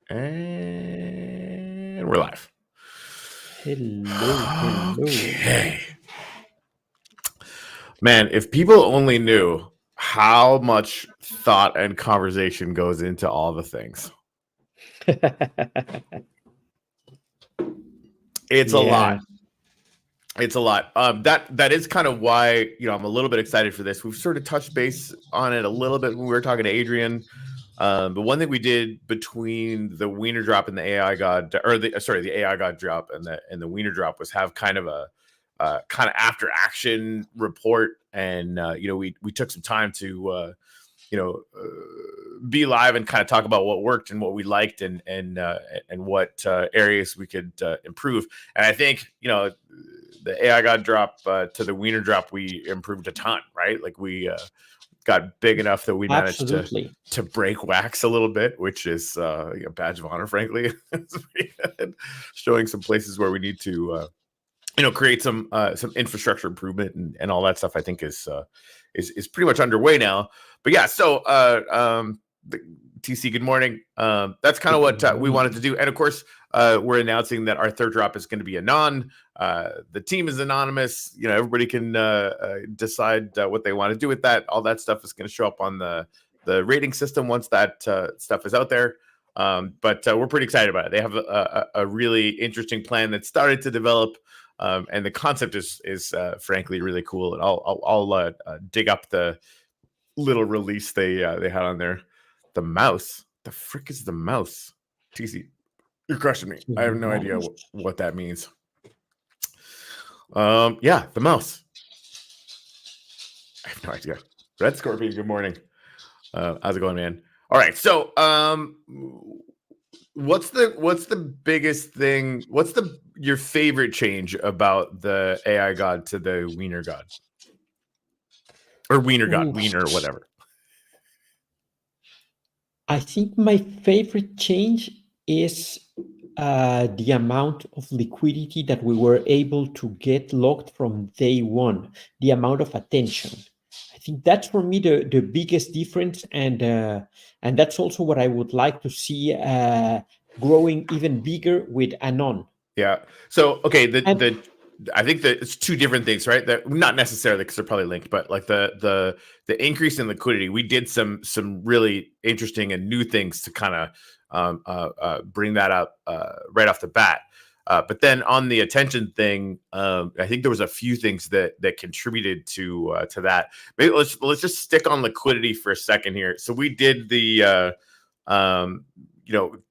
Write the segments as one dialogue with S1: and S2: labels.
S1: And we're live.
S2: Hello.
S1: Okay. Man, if people only knew how much thought and conversation goes into all the things. It's a lot.
S2: Yeah.
S1: It's a lot. That is kind of why, I'm a little bit excited for this. We've sort of touched base on it a little bit when we were talking to Adrian. But one thing we did between the WIENR drop and the AI God, or the AI God drop and the WIENR drop, was have kind of a kind of after action report, and we took some time to be live and kind of talk about what worked and what we liked, and what areas we could improve. And I think the AI God drop to the WIENR drop, we improved a ton, right? Like we got big enough that we managed to break wax a little bit, which is a badge of honor, frankly. Showing some places where we need to create some infrastructure improvement and all that stuff, I think is pretty much underway now. But yeah, so TC, good morning. That's kind of what we wanted to do. And of course, we're announcing that our third drop is going to be ANON. The team is anonymous. Everybody can decide what they want to do with that. All that stuff is going to show up on the rating system once that stuff is out there. But we're pretty excited about it. They have a really interesting plan that started to develop. And the concept is frankly really cool. And I'll dig up the little release they had on there. The mouse. The frick is the mouse? TC, you're crushing me. I have no idea what that means. Yeah, the mouse. I have no idea. Red Scorpion, good morning. How's it going, man? All right, so what's the biggest thing? What's your favorite change about the AI God to the WIENR God? Or WIENR God, WIENR, whatever.
S2: I think my favorite change is the amount of liquidity that we were able to get locked from day one, the amount of attention. I think that's for me the biggest difference, and that's also what I would like to see growing even bigger with ANON.
S1: Yeah. So okay, I think that it's two different things, right? That not necessarily, because they're probably linked, but like the increase in liquidity, we did some really interesting and new things to kind of bring that up right off the bat. But then on the attention thing, I think there was a few things that contributed to that. Maybe let's just stick on liquidity for a second here. So we did the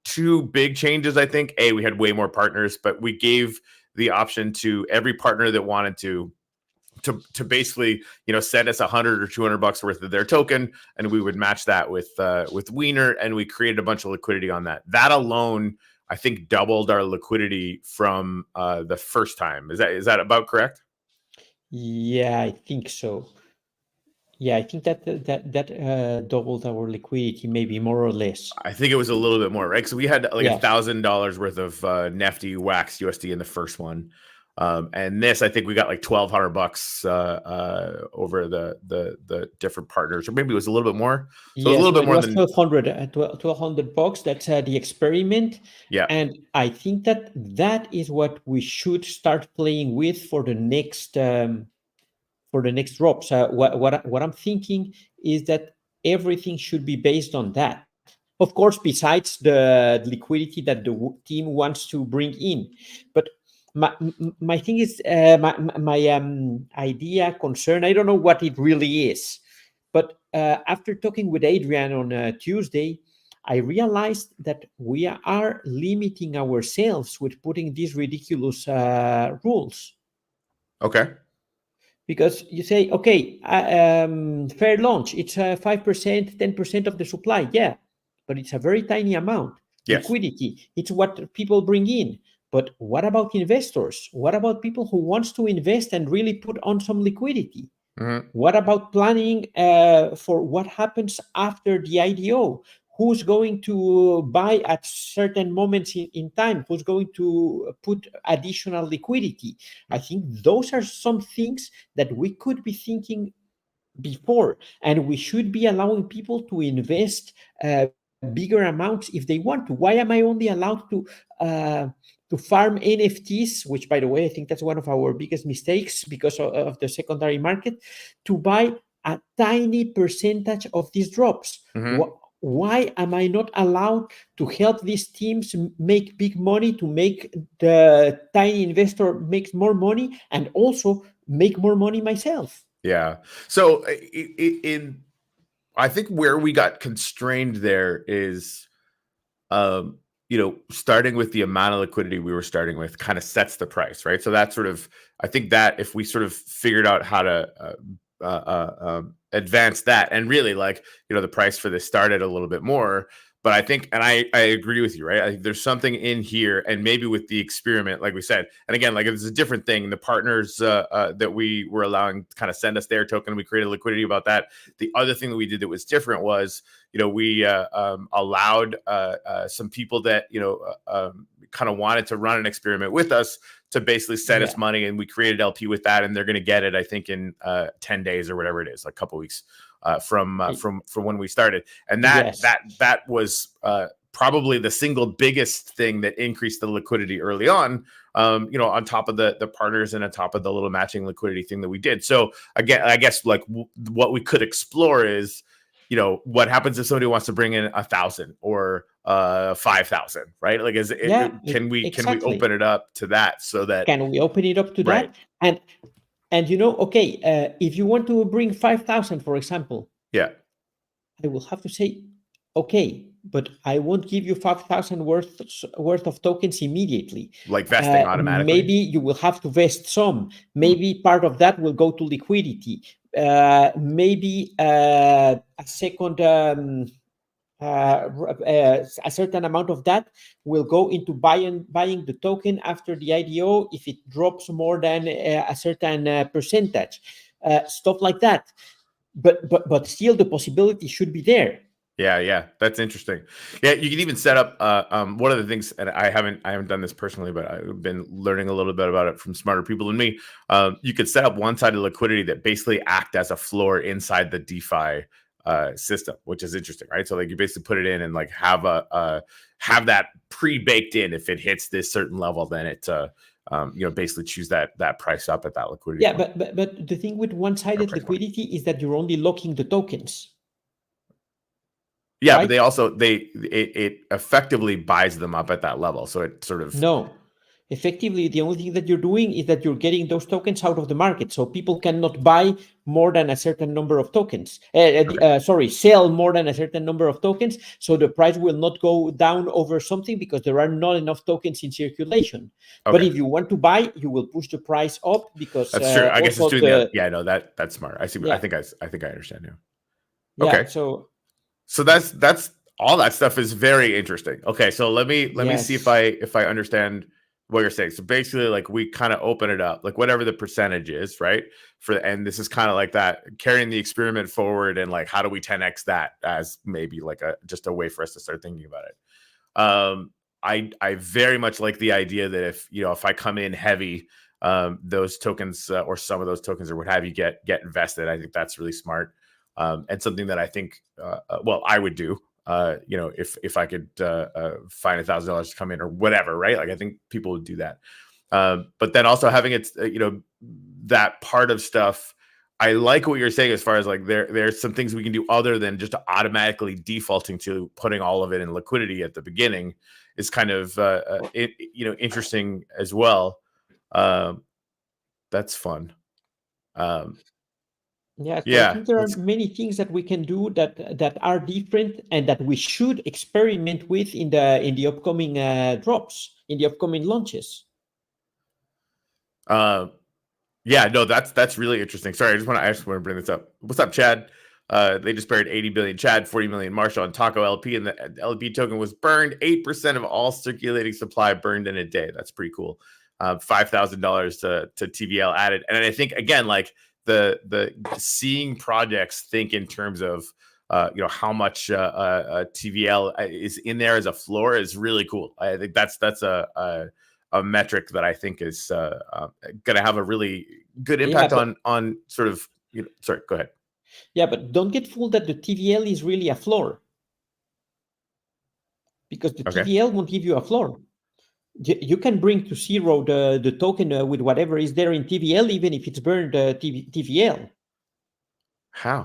S1: two big changes. I think we had way more partners, but we gave the option to every partner that wanted to basically send us $100 or $200 worth of their token, and we would match that with WIENR, and we created a bunch of liquidity on that. That alone, I think, doubled our liquidity from the first time. Is about correct?
S2: Yeah, I think so. Yeah, I think that doubled our liquidity, maybe more or less.
S1: I think it was a little bit more, right? So we had like $1,000 worth of Nefty Wax USD in the first one, and this, I think we got like $1,200 over the different partners, or maybe it was a little bit more. So
S2: yes,
S1: a little bit more
S2: than $1,200. That's the experiment.
S1: Yeah,
S2: and I think that is what we should start playing with for the next drops. What I'm thinking is that everything should be based on that. Of course, besides the liquidity that the team wants to bring in. But my thing is, my idea, concern, I don't know what it really is. But after talking with Adrian on Tuesday, I realized that we are limiting ourselves with putting these ridiculous rules.
S1: Okay.
S2: Because you say, okay, fair launch, it's 5%, 10% of the supply. Yeah, but it's a very tiny amount.
S1: Yes.
S2: Liquidity, it's what people bring in. But what about investors? What about people who wants to invest and really put on some liquidity?
S1: Mm-hmm.
S2: What about planning for what happens after the IDO? Who's going to buy at certain moments in time? Who's going to put additional liquidity? I think those are some things that we could be thinking before, and we should be allowing people to invest bigger amounts if they want to. Why am I only allowed to farm NFTs, which, by the way, I think that's one of our biggest mistakes because of the secondary market, to buy a tiny percentage of these drops? Why am I not allowed to help these teams make big money, to make the tiny investor makes more money, and also make more money myself?
S1: Yeah. So I think where we got constrained there is, starting with the amount of liquidity we were starting with kind of sets the price, right? So that's sort of, I think that if we sort of figured out how to advance that, and really, like, the price for this started a little bit more. But I think, and I agree with you, right? I think there's something in here, and maybe with the experiment, like we said, and again, like, it's a different thing. The partners that we were allowing to kind of send us their token, we created liquidity about that. The other thing that we did that was different was, we allowed some people that kind of wanted to run an experiment with us to basically send us money, and we created LP with that, and they're going to get it, I think, in 10 days or whatever it is, like a couple weeks from when we started. And that was probably the single biggest thing that increased the liquidity early on, on top of the partners and on top of the little matching liquidity thing that we did. So again, I guess, like, what we could explore is, what happens if somebody wants to bring in 1,000 or 5,000, right? Like, can we open it up to that, so that
S2: can we open it up to that? And okay, if you want to bring 5,000, for example, I will have to say, okay, but I won't give you 5,000 worth of tokens immediately.
S1: Like vesting automatically.
S2: Maybe you will have to vest some. Maybe part of that will go to liquidity. Maybe a second, a certain amount of that will go into buying the token after the IDO if it drops more than a certain percentage, stuff like that. But still, the possibility should be there.
S1: Yeah, that's interesting. Yeah, you can even set up one of the things, and I haven't done this personally, but I've been learning a little bit about it from smarter people than me. You could set up one-sided liquidity that basically act as a floor inside the DeFi system, which is interesting, right? So, like, you basically put it in and, like, have that pre-baked in. If it hits this certain level, then it basically choose that price up at that liquidity.
S2: Yeah, but the thing with one-sided liquidity is that you're only locking the tokens.
S1: Yeah, right? But they also it effectively buys them up at that level, so it sort of
S2: effectively, the only thing that you're doing is that you're getting those tokens out of the market, so people cannot buy more than a certain number of tokens. Sell more than a certain number of tokens, so the price will not go down over something because there are not enough tokens in circulation. But if you want to buy, you will push the price up because
S1: that's true. I guess it's doing that's smart. I see. Yeah. I think I understand now.
S2: Yeah,
S1: okay. So that's all that stuff is very interesting. Okay, so let me see if I understand what you're saying. So basically, like, we kind of open it up, like, whatever the percentage is, right? And this is kind of like that, carrying the experiment forward, and, like, how do we 10x that as maybe like just a way for us to start thinking about it. I very much like the idea that if I come in heavy, those tokens or some of those tokens or what have you get invested. I think that's really smart. And something that I think, I would do, if I could find $1,000 to come in or whatever, right? Like, I think people would do that. But then also having it, that part of stuff, I like what you're saying as far as, like, there's some things we can do other than just automatically defaulting to putting all of it in liquidity at the beginning is kind of, interesting as well. That's fun.
S2: I think there are many things that we can do that are different and that we should experiment with in the upcoming drops, in the upcoming launches.
S1: That's really interesting. Sorry, I just want to bring this up. What's up, Chad? They just buried 80 billion. Chad, 40 million. Marshall and Taco LP, and the LP token was burned. 8% of all circulating supply burned in a day. That's pretty cool. $5,000 to TVL added, and I think, again, like, the seeing projects think in terms of how much TVL is in there as a floor is really cool. I think that's a metric that I think is going to have a really good impact on sort of. Sorry, go ahead.
S2: Yeah, but don't get fooled that the TVL is really a floor. because the
S1: Okay.
S2: TVL won't give you a floor. You can bring to zero the token with whatever is there in TVL, even if it's burned TVL.
S1: How?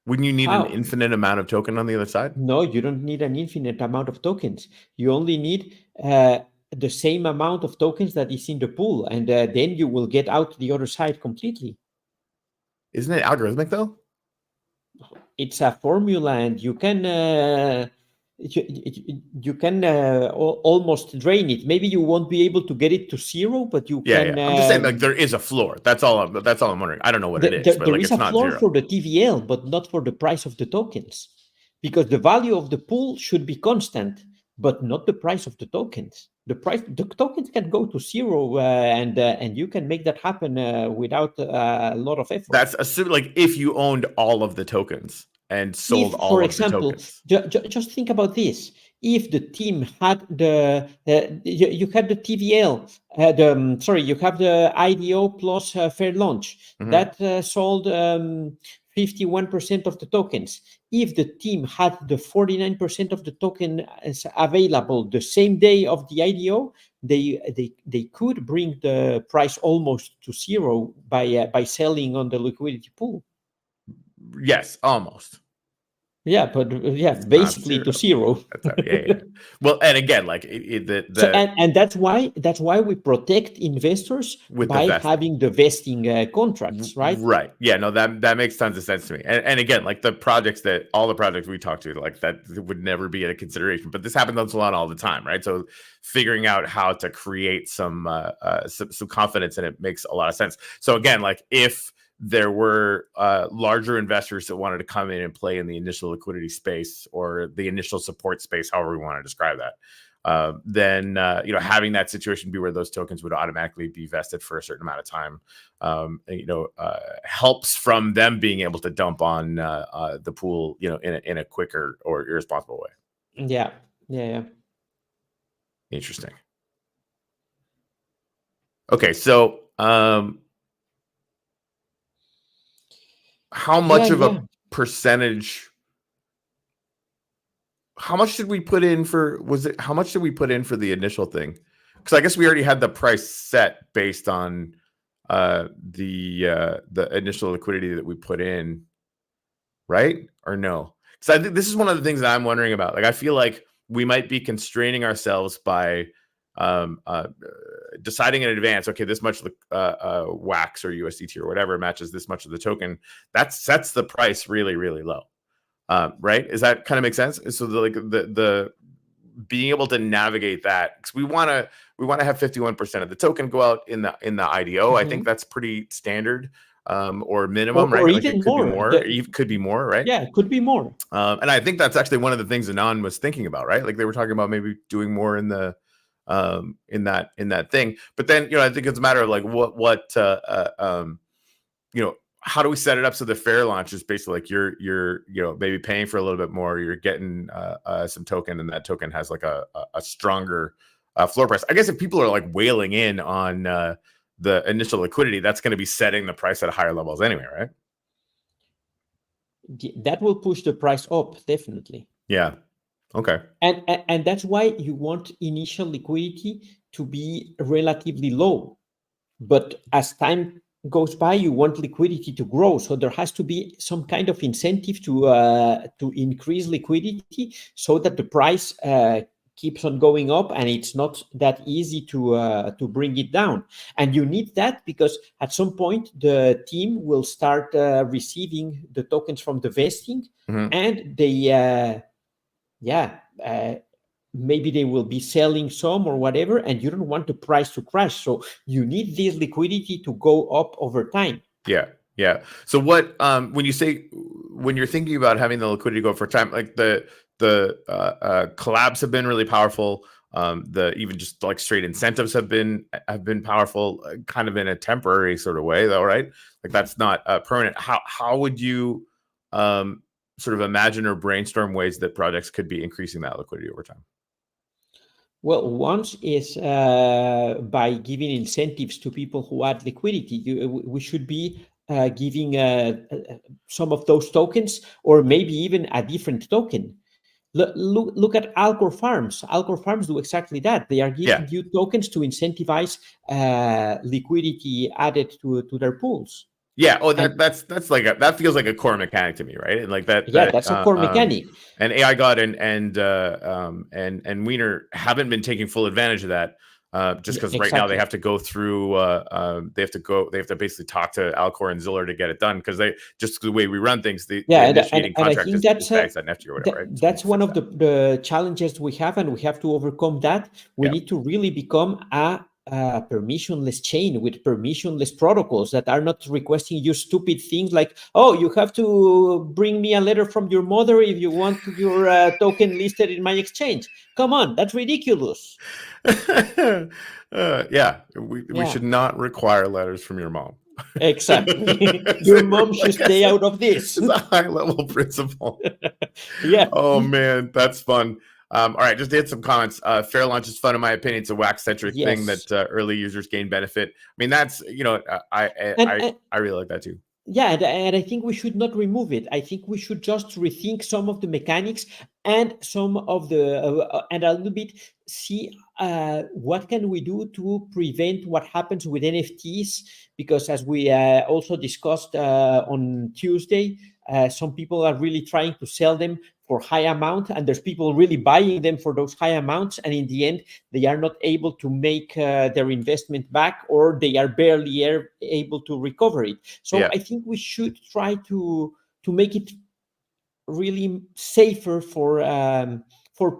S1: Wouldn't you need an
S2: How?
S1: infinite amount of token on the other side?
S2: No, you don't need an infinite amount of tokens. You only need the same amount of tokens that is in the pool, and then you will get out the other side completely.
S1: Isn't it algorithmic though?
S2: It's a formula, and you can almost drain it. Maybe you won't be able to get it to zero, but you
S1: Yeah,
S2: can.
S1: yeah. I'm just saying, like, there is a floor. That's all I'm wondering. I don't know what it is, but
S2: There
S1: like,
S2: is
S1: it's
S2: a
S1: not
S2: floor
S1: zero.
S2: for the TVL, but not for the price of the tokens, because the value of the pool should be constant, but not the price of the tokens. The tokens can go to zero, and you can make that happen without a lot of effort.
S1: That's assuming, like, if you owned all of the tokens and sold
S2: If,
S1: all
S2: for
S1: of the
S2: example,
S1: tokens.
S2: just think about this: if the team had you had the TVL, you have the IDO plus fair launch
S1: Mhm.
S2: that sold 51% of the tokens. If the team had the 49% of the token available the same day of the IDO, they could bring the price almost to zero by selling on the liquidity pool.
S1: Yes, almost.
S2: Yeah, but
S1: It's not
S2: basically to
S1: zero.
S2: zero.
S1: Yeah. Well, and again, like
S2: So and that's why we protect investors
S1: with the
S2: by
S1: vesting.
S2: having the vesting contracts, right?
S1: Right. Yeah. No, that makes tons of sense to me. And again, like all the projects we talk to, like that would never be a consideration. But this happens on Solana all the time, right? So figuring out how to create some confidence in it makes a lot of sense. So again, like if there were larger investors that wanted to come in and play in the initial liquidity space or the initial support space, however we want to describe that, then having that situation be where those tokens would automatically be vested for a certain amount of time, helps from them being able to dump on the pool, in a quicker or irresponsible way.
S2: Yeah.
S1: Interesting. Okay, so how much of a percentage? How much did we put in for? How much did we put in for the initial thing? Because I guess we already had the price set based on the initial liquidity that we put in, right? Or no? Because I think this is one of the things that I'm wondering about. Like, I feel like we might be constraining ourselves by deciding in advance, okay, this much wax or USDT or whatever matches this much of the token. That sets the price really, really low. Right? Is that kind of make sense? So the being able to navigate that, because we want to have 51% of the token go out in the IDO. I think that's pretty standard, or minimum, right?
S2: Or
S1: like
S2: even
S1: it could
S2: more.
S1: be more. It could be more, right?
S2: Yeah, it could be more.
S1: And I think that's actually one of the things ANON was thinking about, right? Like they were talking about maybe doing more in the in that thing. But then I think it's a matter of like what how do we set it up so the fair launch is basically like you're maybe paying for a little bit more, you're getting some token, and that token has like a stronger floor price. I guess if people are like whaling in on the initial liquidity, that's going to be setting the price at higher levels anyway, right?
S2: That will push the price up, definitely.
S1: Yeah. Okay.
S2: And that's why you want initial liquidity to be relatively low. But as time goes by, you want liquidity to grow. So there has to be some kind of incentive to increase liquidity so that the price keeps on going up, and it's not that easy to bring it down. And you need that because at some point the team will start receiving the tokens from the vesting, and they maybe they will be selling some or whatever, and you don't want the price to crash. So you need this liquidity to go up over time.
S1: Yeah. So what, when you're thinking about having the liquidity go for time, like the collabs have been really powerful. The even just like straight incentives have been powerful, kind of in a temporary sort of way, though, right? Like that's not permanent. How would you sort of imagine or brainstorm ways that projects could be increasing that liquidity over time?
S2: Well, once is by giving incentives to people who add liquidity. We should be giving some of those tokens, or maybe even a different token. Look at Alcor Farms. Alcor Farms do exactly that. They are giving you tokens to incentivize liquidity added to their pools.
S1: Yeah. Oh, that's like that feels like a core mechanic to me, right? And like that.
S2: Yeah, that's a core mechanic.
S1: And AI God and WIENR haven't been taking full advantage of that. Just because right now they have to go through, they have to basically talk to Alcor and Ziller to get it done, because they just the way we run things, the initiating contract is bags that NFT or whatever. Right?
S2: That's one of the challenges we have, and we have to overcome that. We need to really become a permissionless chain with permissionless protocols that are not requesting you stupid things like, oh, you have to bring me a letter from your mother if you want your token listed in my exchange. Come on, that's ridiculous.
S1: We should not require letters from your mom.
S2: Exactly. Your mom should stay out of this.
S1: It's a high level principle.
S2: Yeah.
S1: Oh man, that's fun. All right, just to hit some comments. Fair launch is fun in my opinion. It's a wax-centric thing that early users gain benefit. I mean, that's, I really like that too.
S2: Yeah, and I think we should not remove it. I think we should just rethink some of the mechanics and some of the and a little bit see what can we do to prevent what happens with NFTs, because as we also discussed on Tuesday, some people are really trying to sell them for high amount, and there's people really buying them for those high amounts, and in the end they are not able to make their investment back, or they are barely able to recover it. So I think we should try to make it really safer for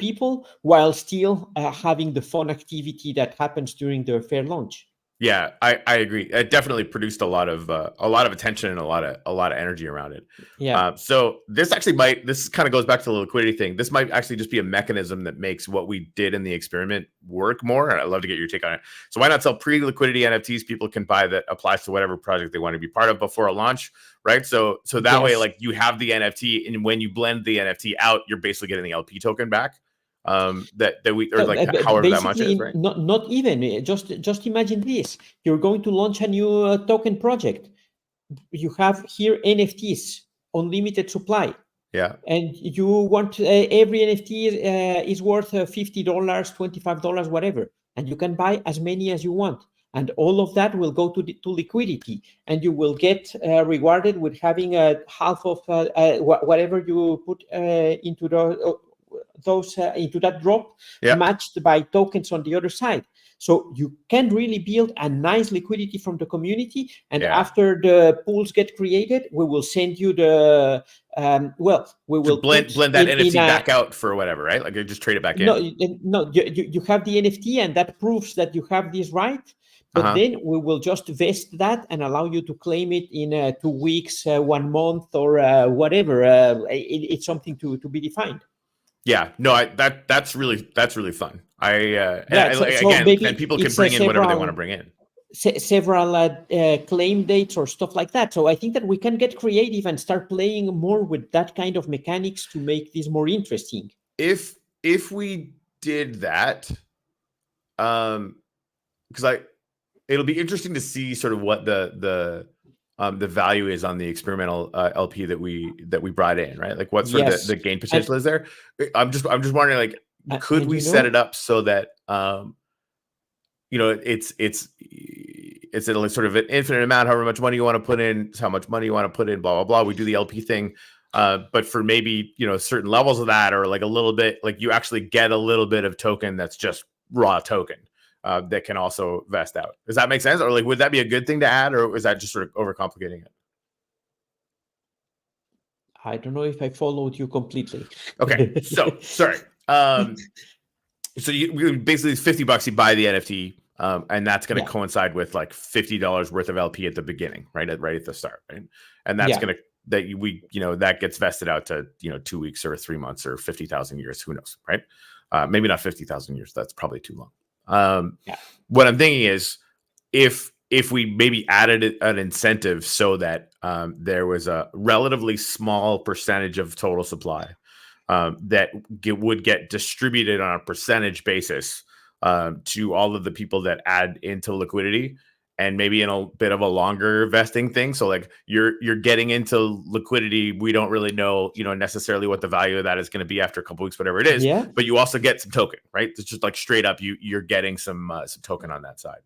S2: people, while still having the fun activity that happens during the fair launch.
S1: Yeah, I agree. It definitely produced a lot of attention and a lot of energy around it.
S2: Yeah.
S1: So this kind of goes back to the liquidity thing. This might actually just be a mechanism that makes what we did in the experiment work more. And I'd love to get your take on it. So why not sell pre-liquidity NFTs people can buy that applies to whatever project they want to be part of before a launch, right? So that way, like, you have the NFT, and when you blend the NFT out, you're basically getting the LP token back. However that much is, right?
S2: Not even, just imagine this. You're going to launch a new token project. You have here NFTs, unlimited supply.
S1: Yeah.
S2: And you want every NFT is worth $50, $25, whatever. And you can buy as many as you want. And all of that will go to liquidity. And you will get rewarded with having half of whatever you put into into that drop, matched by tokens on the other side. So you can really build a nice liquidity from the community. And after the pools get created, we will send you the we will
S1: blend that NFT back out for whatever, right? Like, you just trade it back in.
S2: No, you have the NFT, and that proves that you have this right. But then we will just vest that and allow you to claim it in 2 weeks, 1 month, or whatever. It's something to be defined.
S1: Yeah, no, that's really fun. And people can bring in whatever they want to bring in.
S2: Several claim dates or stuff like that. So I think that we can get creative and start playing more with that kind of mechanics to make this more interesting.
S1: If we did that, because it'll be interesting to see sort of what the value is on the experimental LP that we brought in, right? Like, what sort of the gain potential is there? I'm just wondering, like, could we set it up so that it's a sort of an infinite amount, however much money you want to put in, how much money you want to put in, blah blah blah. We do the LP thing, but for maybe certain levels of that, or like a little bit, like you actually get a little bit of token that's just raw token. That can also vest out. Does that make sense? Or, like, would that be a good thing to add, or is that just sort of overcomplicating it?
S2: I don't know if I followed you completely.
S1: Okay, so sorry. So you basically, it's $50 you buy the NFT, and that's going to coincide with like $50 worth of LP at the beginning, right at the start, right? And that's going to that gets vested out to 2 weeks or 3 months or 50,000 years. Who knows, right? Maybe not 50,000 years. That's probably too long. What I'm thinking is, if we maybe added an incentive so that there was a relatively small percentage of total supply that would get distributed on a percentage basis to all of the people that add into liquidity, and maybe in a bit of a longer vesting thing. So like you're getting into liquidity. We don't really know, necessarily what the value of that is going to be after a couple weeks, whatever it is.
S2: Yeah.
S1: But you also get some token, right? It's just like straight up, you're getting some token on that side.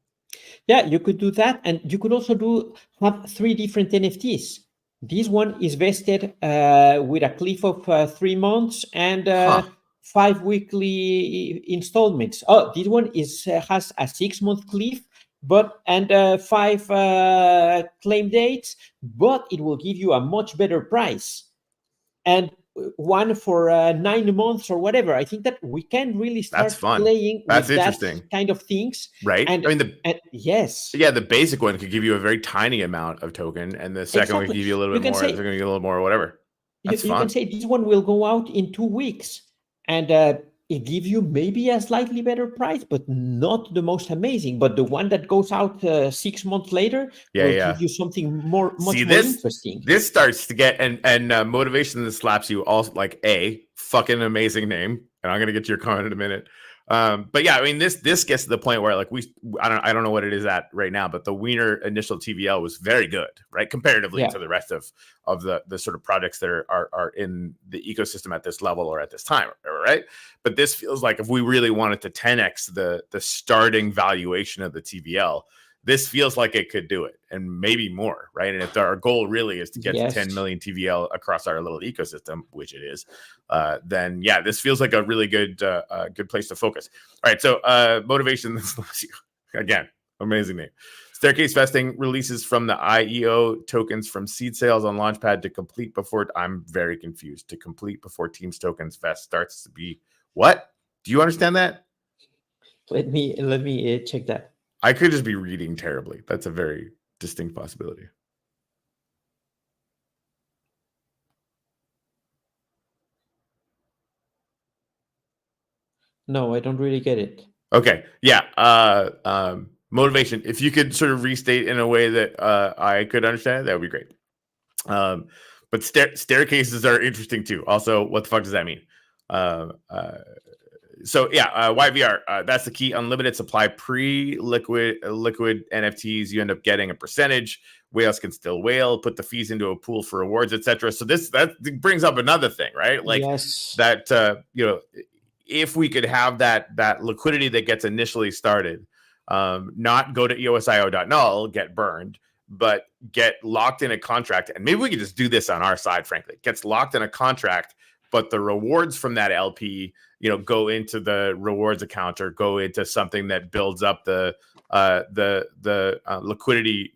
S2: Yeah, you could do that, and you could also have 3 different NFTs. This one is vested with a cliff of 3 months and 5 weekly installments. Oh, this one has a 6-month cliff, and 5 claim dates, but it will give you a much better price. And one for 9 months or whatever. I think that we can really start playing with that kind of things,
S1: right?
S2: And,
S1: I mean,
S2: yes,
S1: yeah, the basic one could give you a very tiny amount of token, and the second one could give you a little bit more. They're going to get a little more, or whatever. That's fun.
S2: You can say this one will go out in 2 weeks, and it gives you maybe a slightly better price, but not the most amazing. But the one that goes out 6 months later will give you something much more interesting.
S1: This starts to get and motivation that slaps you. Also, like fucking amazing name, and I'm gonna get to your comment in a minute. But yeah, I mean this gets to the point where like I don't know what it is at right now, but the WIENR initial TVL was very good, right? Comparatively to the rest of the sort of projects that are in the ecosystem at this level or at this time, right? But this feels like if we really wanted to 10x the starting valuation of the TVL, this feels like it could do it, and maybe more, right? And if our goal really is to get to 10 million TVL across our little ecosystem, which it is, then yeah, this feels like a really good place to focus. All right, so motivation again, amazing name. Staircase vesting releases from the IEO tokens from seed sales on Launchpad to complete before. I'm very confused. To complete before Teams tokens vest starts to be what? Do you understand that?
S2: Let me check that.
S1: I could just be reading terribly. That's a very distinct possibility.
S2: No, I don't really get it.
S1: Okay. Yeah. Motivation. If you could sort of restate in a way that I could understand, that would be great. But staircases are interesting too. Also, what the fuck does that mean? So yeah, YVR, that's the key. Unlimited supply, liquid NFTs. You end up getting a percentage. Whales can still whale. Put the fees into a pool for rewards, etc. So that brings up another thing, right? Like that. If we could have that liquidity that gets initially started, not go to eosio.null, get burned, but get locked in a contract, and maybe we could just do this on our side. Frankly, gets locked in a contract, but the rewards from that LP, go into the rewards account or go into something that builds up the liquidity,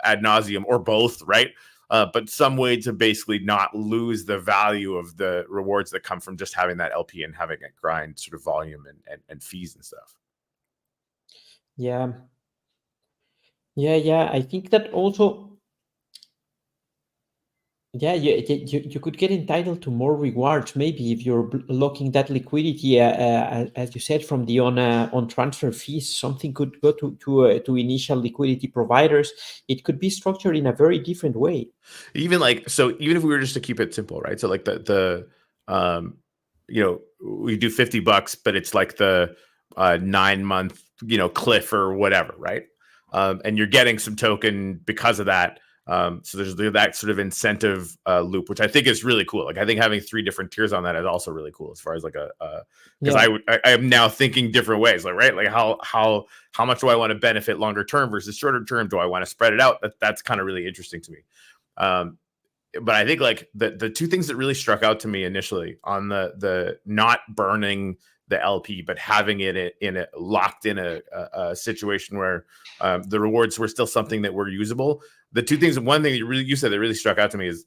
S1: ad nauseum, or both, right? But some way to basically not lose the value of the rewards that come from just having that LP and having it grind sort of volume and fees and stuff.
S2: Yeah. I think that also. Yeah, you could get entitled to more rewards maybe if you're locking that liquidity, as you said, from the on transfer fees. Something could go to initial liquidity providers. It could be structured in a very different way.
S1: Even if we were just to keep it simple, right? So like we do $50, but it's like the 9-month cliff or whatever, right? And you're getting some token because of that. So there's that sort of incentive loop, which I think is really cool. Like I think having 3 different tiers on that is also really cool as far as like because I am now thinking different ways, like, right? Like how much do I want to benefit longer term versus shorter term? Do I want to spread it out? That's kind of really interesting to me. But I think like the 2 things that really struck out to me initially on the not burning the LP, but having it locked in a situation where the rewards were still something that were usable. The 2 things, one thing you said that really struck out to me is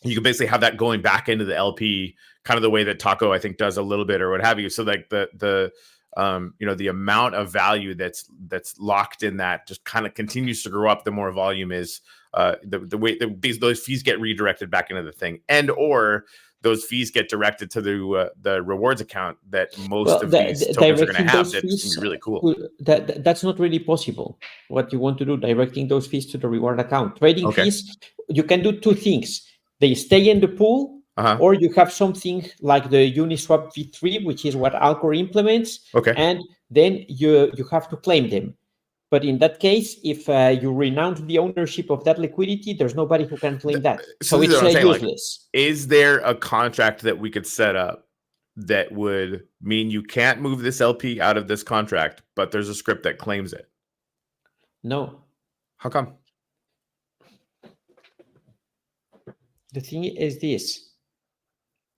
S1: you can basically have that going back into the LP, kind of the way that Taco I think does a little bit or what have you. So like the amount of value that's locked in that just kind of continues to grow up the more volume is. The way those fees get redirected back into the thing, and or those fees get directed to the rewards account that most of these tokens are going to have. That's going to be really cool.
S2: That's not really possible. What you want to do, directing those fees to the reward account. Trading fees, you can do 2 things. They stay in the pool, or you have something like the Uniswap V3, which is what Alcor implements, and then you have to claim them. But in that case, if you renounce the ownership of that liquidity, there's nobody who can claim that.
S1: So
S2: So
S1: this is
S2: it's
S1: what I'm saying. Like,
S2: useless.
S1: is there a contract that we could set up that would mean you can't move this LP out of this contract, but there's a script that claims it?
S2: No.
S1: How come?
S2: The thing is this.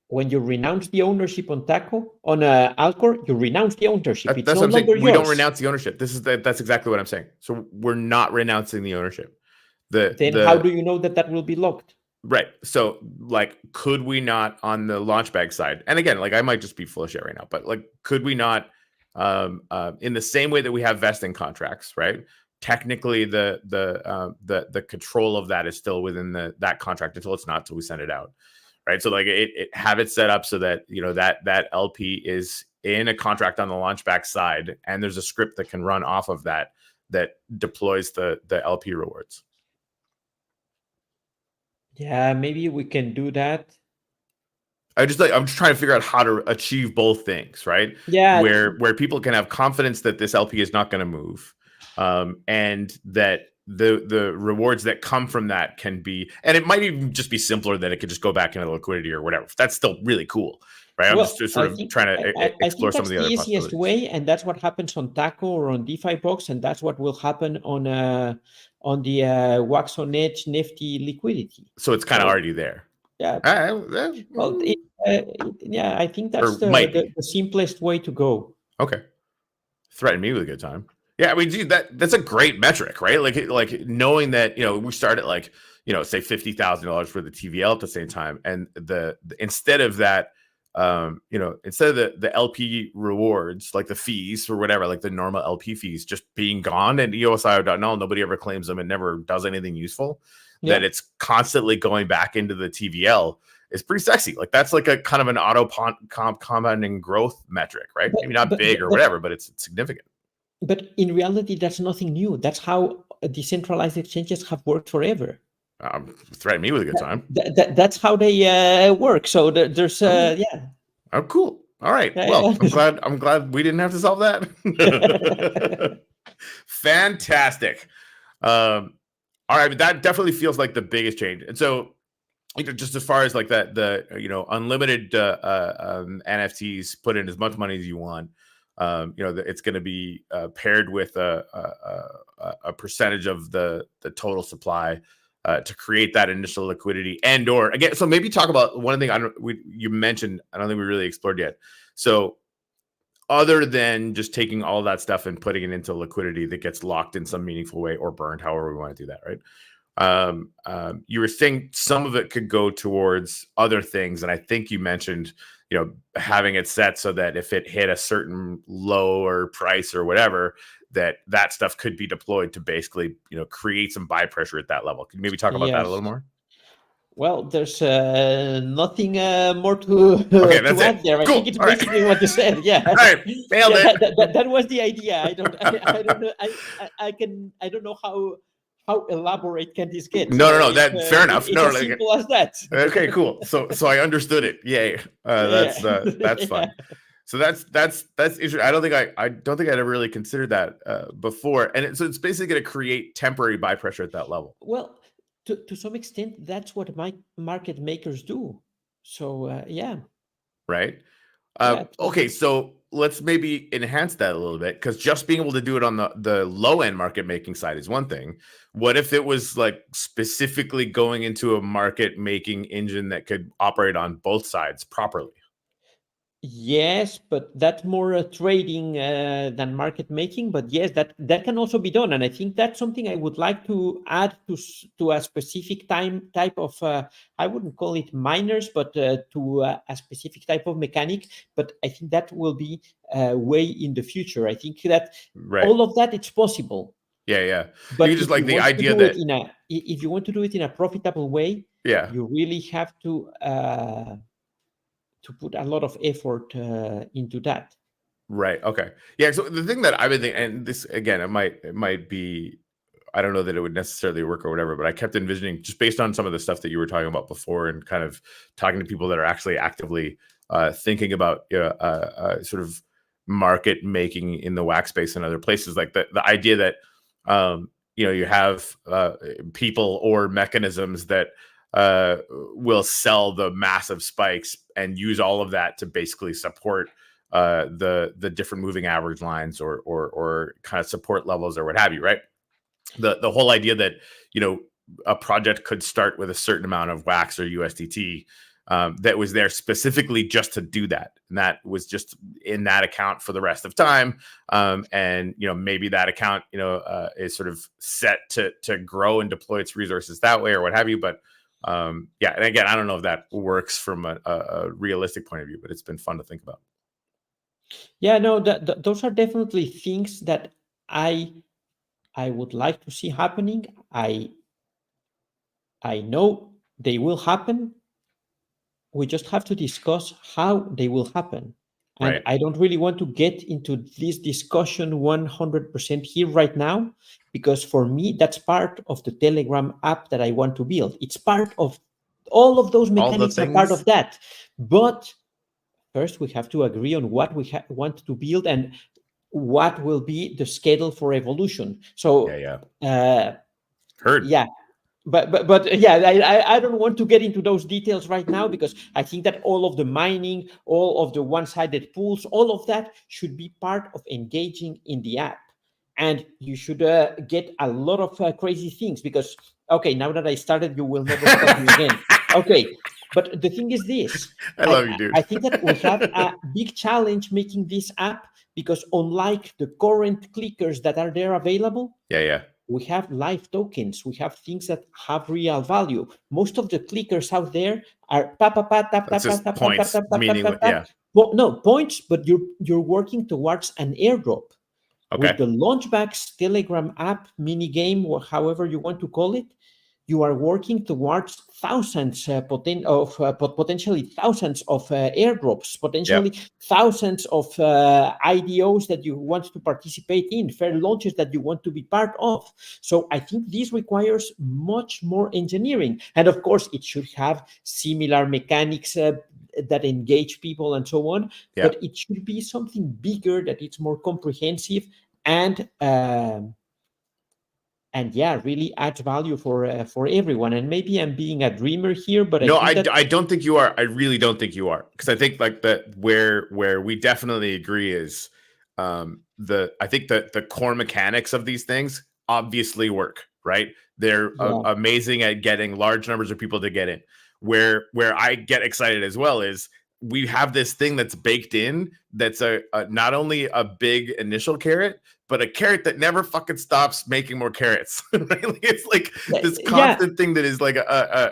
S2: When you renounce the ownership on Alcor, you renounce the ownership. It's
S1: That's
S2: no
S1: what I'm saying.
S2: longer
S1: We don't
S2: yours.
S1: renounce the ownership. That's exactly what I'm saying. So we're not renouncing the ownership.
S2: Then how do you know that will be locked?
S1: Right. So, like, could we not on the Launchbag side? And again, like, I might just be full of shit right now, but like, could we not, in the same way that we have vesting contracts, right? Technically, the control of that is still within that contract until it's not, till we send it out, right? So, like, it have it set up so that that LP is in a contract on the Launchback side, and there's a script that can run off of that deploys the LP rewards.
S2: Yeah, maybe we can do that.
S1: I'm just trying to figure out how to achieve both things, right?
S2: Yeah.
S1: Where people can have confidence that this LP is not going to move, and that the rewards that come from that can be, and it might even just be simpler that it could just go back into liquidity or whatever. That's still really cool, right? I'm just sort of trying to explore some of the other
S2: easiest
S1: possibilities.
S2: way, and that's what happens on Taco or on DeFi Box, and that's what will happen on the Wax on Edge Nifty liquidity.
S1: So it's kind of already there.
S2: Yeah. Well, yeah, I think that's the simplest way to go.
S1: Okay. Threaten me with a good time. Yeah, I mean, dude, that's a great metric, right? Like knowing that, we start at like, say $50,000 for the TVL at the same time, and instead of that, instead of the LP rewards, like the fees or whatever, like the normal LP fees just being gone, and EOSIO.null, nobody ever claims them and never does anything useful. Yeah. That it's constantly going back into the TVL is pretty sexy. Like that's like a kind of an auto compounding growth metric, right? Maybe not big or whatever, but it's significant.
S2: But in reality, that's nothing new. That's how decentralized exchanges have worked forever.
S1: Threaten me with a good time.
S2: That's how they work. So there's yeah.
S1: Oh, cool. All right. Well, I'm glad we didn't have to solve that. Fantastic. All right, but that definitely feels like the biggest change. And so, just as far as like that, unlimited NFTs, put in as much money as you want. It's going to be paired with a percentage of the total supply to create that initial liquidity, and/or again. So maybe talk about one thing you mentioned. I don't think we really explored yet. So other than just taking all that stuff and putting it into liquidity that gets locked in some meaningful way or burned, however we want to do that, right? You were saying some of it could go towards other things, and I think you mentioned, having it set so that if it hit a certain lower price or whatever, that stuff could be deployed to basically, create some buy pressure at that level. Can you maybe talk about that a little more?
S2: Well, there's nothing more to add there. I think it's basically what you said. Yeah.
S1: All right. Nailed it.
S2: That was the idea. I don't know. I don't know how elaborate can this get.
S1: No. That fair enough.
S2: It's as simple as that.
S1: Okay, cool. So I understood it. Yay. That's fun. So that's interesting. I don't think I'd ever really considered that before. And so it's basically going to create temporary buy pressure at that level.
S2: Well, to some extent, that's what market makers do. So yeah.
S1: Right. Okay, so let's maybe enhance that a little bit, because just being able to do it on the low end market making side is one thing. What if it was like specifically going into a market making engine that could operate on both sides properly?
S2: Yes, but that's more trading than market making. But yes, that can also be done, and I think that's something I would like to add to a specific type of I wouldn't call it miners, but to a specific type of mechanic. But I think that will be way in the future. I think that all of that it's possible.
S1: Yeah.
S2: But
S1: you just like the idea that
S2: if you want to do it in a profitable way, you really have to put a lot of effort into that.
S1: Right. Okay. Yeah. So the thing that I've been thinking, and this again, it might be, I don't know that it would necessarily work or whatever, but I kept envisioning, just based on some of the stuff that you were talking about before, and kind of talking to people that are actually actively thinking about sort of market making in the wax space and other places, like the idea that You have people or mechanisms that will sell the massive spikes and use all of that to basically support the different moving average lines or kind of support levels or what have you, right? The whole idea that a project could start with a certain amount of wax or USDT that was there specifically just to do that, and that was just in that account for the rest of time. And maybe that account is sort of set to grow and deploy its resources that way or what have you. But yeah, and again, I don't know if that works from a realistic point of view, but it's been fun to think about.
S2: Yeah, no, those are definitely things that I would like to see happening. I know they will happen. We just have to discuss how they will happen. And
S1: Right.
S2: I don't really want to get into this discussion 100% here right now, because for me, that's part of the Telegram app that I want to build. It's part of all of those mechanics are part of that. But first, we have to agree on what we want to build and what will be the schedule for evolution. So,
S1: Heard.
S2: Yeah. But yeah, I don't want to get into those details right now, because I think that all of the mining, all of the one-sided pools, all of that should be part of engaging in the app. And you should get a lot of crazy things, because, okay, now that I started, you will never stop me again. Okay, but the thing is this.
S1: I love you, dude.
S2: I think that we have a big challenge making this app, because unlike the current clickers that are there available, we have live tokens. We have things that have real value. Most of the clickers out there are no points, but you're working towards an airdrop.
S1: Okay.
S2: With the Launchback's Telegram app mini game, or however you want to call it, you are working towards thousands potentially thousands of airdrops, potentially thousands of IDOs that you want to participate in, fair launches that you want to be part of. So I think this requires much more engineering. And of course, it should have similar mechanics that engage people and so on. But it should be something bigger, that it's more comprehensive and yeah, really adds value for everyone. And maybe I'm being a dreamer here, but
S1: no, I don't think you are. I really don't think you are, because I think like where we definitely agree is I think that the core mechanics of these things obviously work, right? They're amazing at getting large numbers of people to get in. Where I get excited as well is we have this thing that's baked in that's a not only a big initial carrot, but a carrot that never fucking stops making more carrots. Right? Like, it's like this constant thing that is like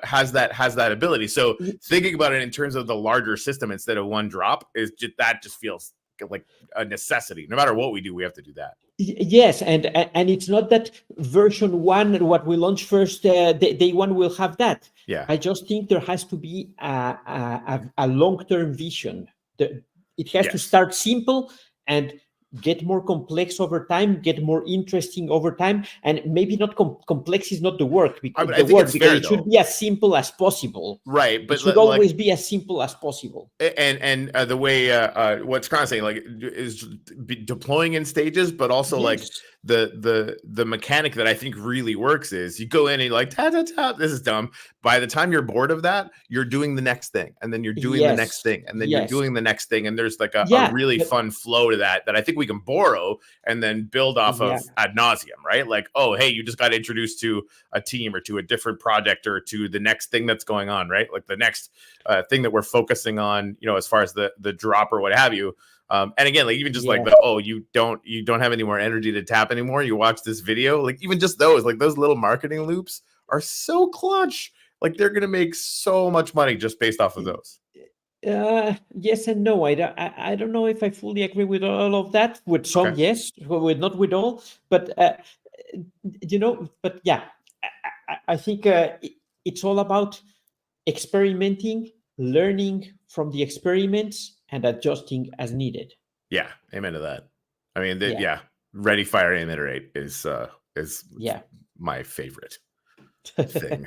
S1: has that ability. So thinking about it in terms of the larger system instead of one drop is just feels like a necessity. No matter what we do, we have to do that.
S2: Yes, and it's not that version 1, what we launch first, day 1 will have that.
S1: Yeah,
S2: I just think there has to be a long-term vision. It has to start simple and get more complex over time, get more interesting over time, and maybe not complex is not the word, because it should be as simple as possible.
S1: Right, but
S2: it should always be as simple as possible.
S1: And the way what's kind of saying like is deploying in stages, but also like the mechanic that I think really works is you go in and you're like this is dumb. By the time you're bored of that, you're doing the next thing, and then you're doing the next thing, and then you're doing the next thing, and there's like a really fun flow to that I think we can borrow and then build off of ad nauseum, right? Like, oh, hey, you just got introduced to a team or to a different project or to the next thing that's going on, right? Like the next thing that we're focusing on, as far as the drop or what have you. And again, like even just like you don't have any more energy to tap anymore. You watch this video, like even just those little marketing loops are so clutch. Like they're gonna make so much money just based off of those.
S2: Yes and no. I don't know if I fully agree with all of that. With some, yes, with not with all. But but yeah, I think it's all about experimenting, learning from the experiments, and adjusting as needed.
S1: Yeah, amen to that. I mean, ready, fire, aim, iterate is my favorite thing.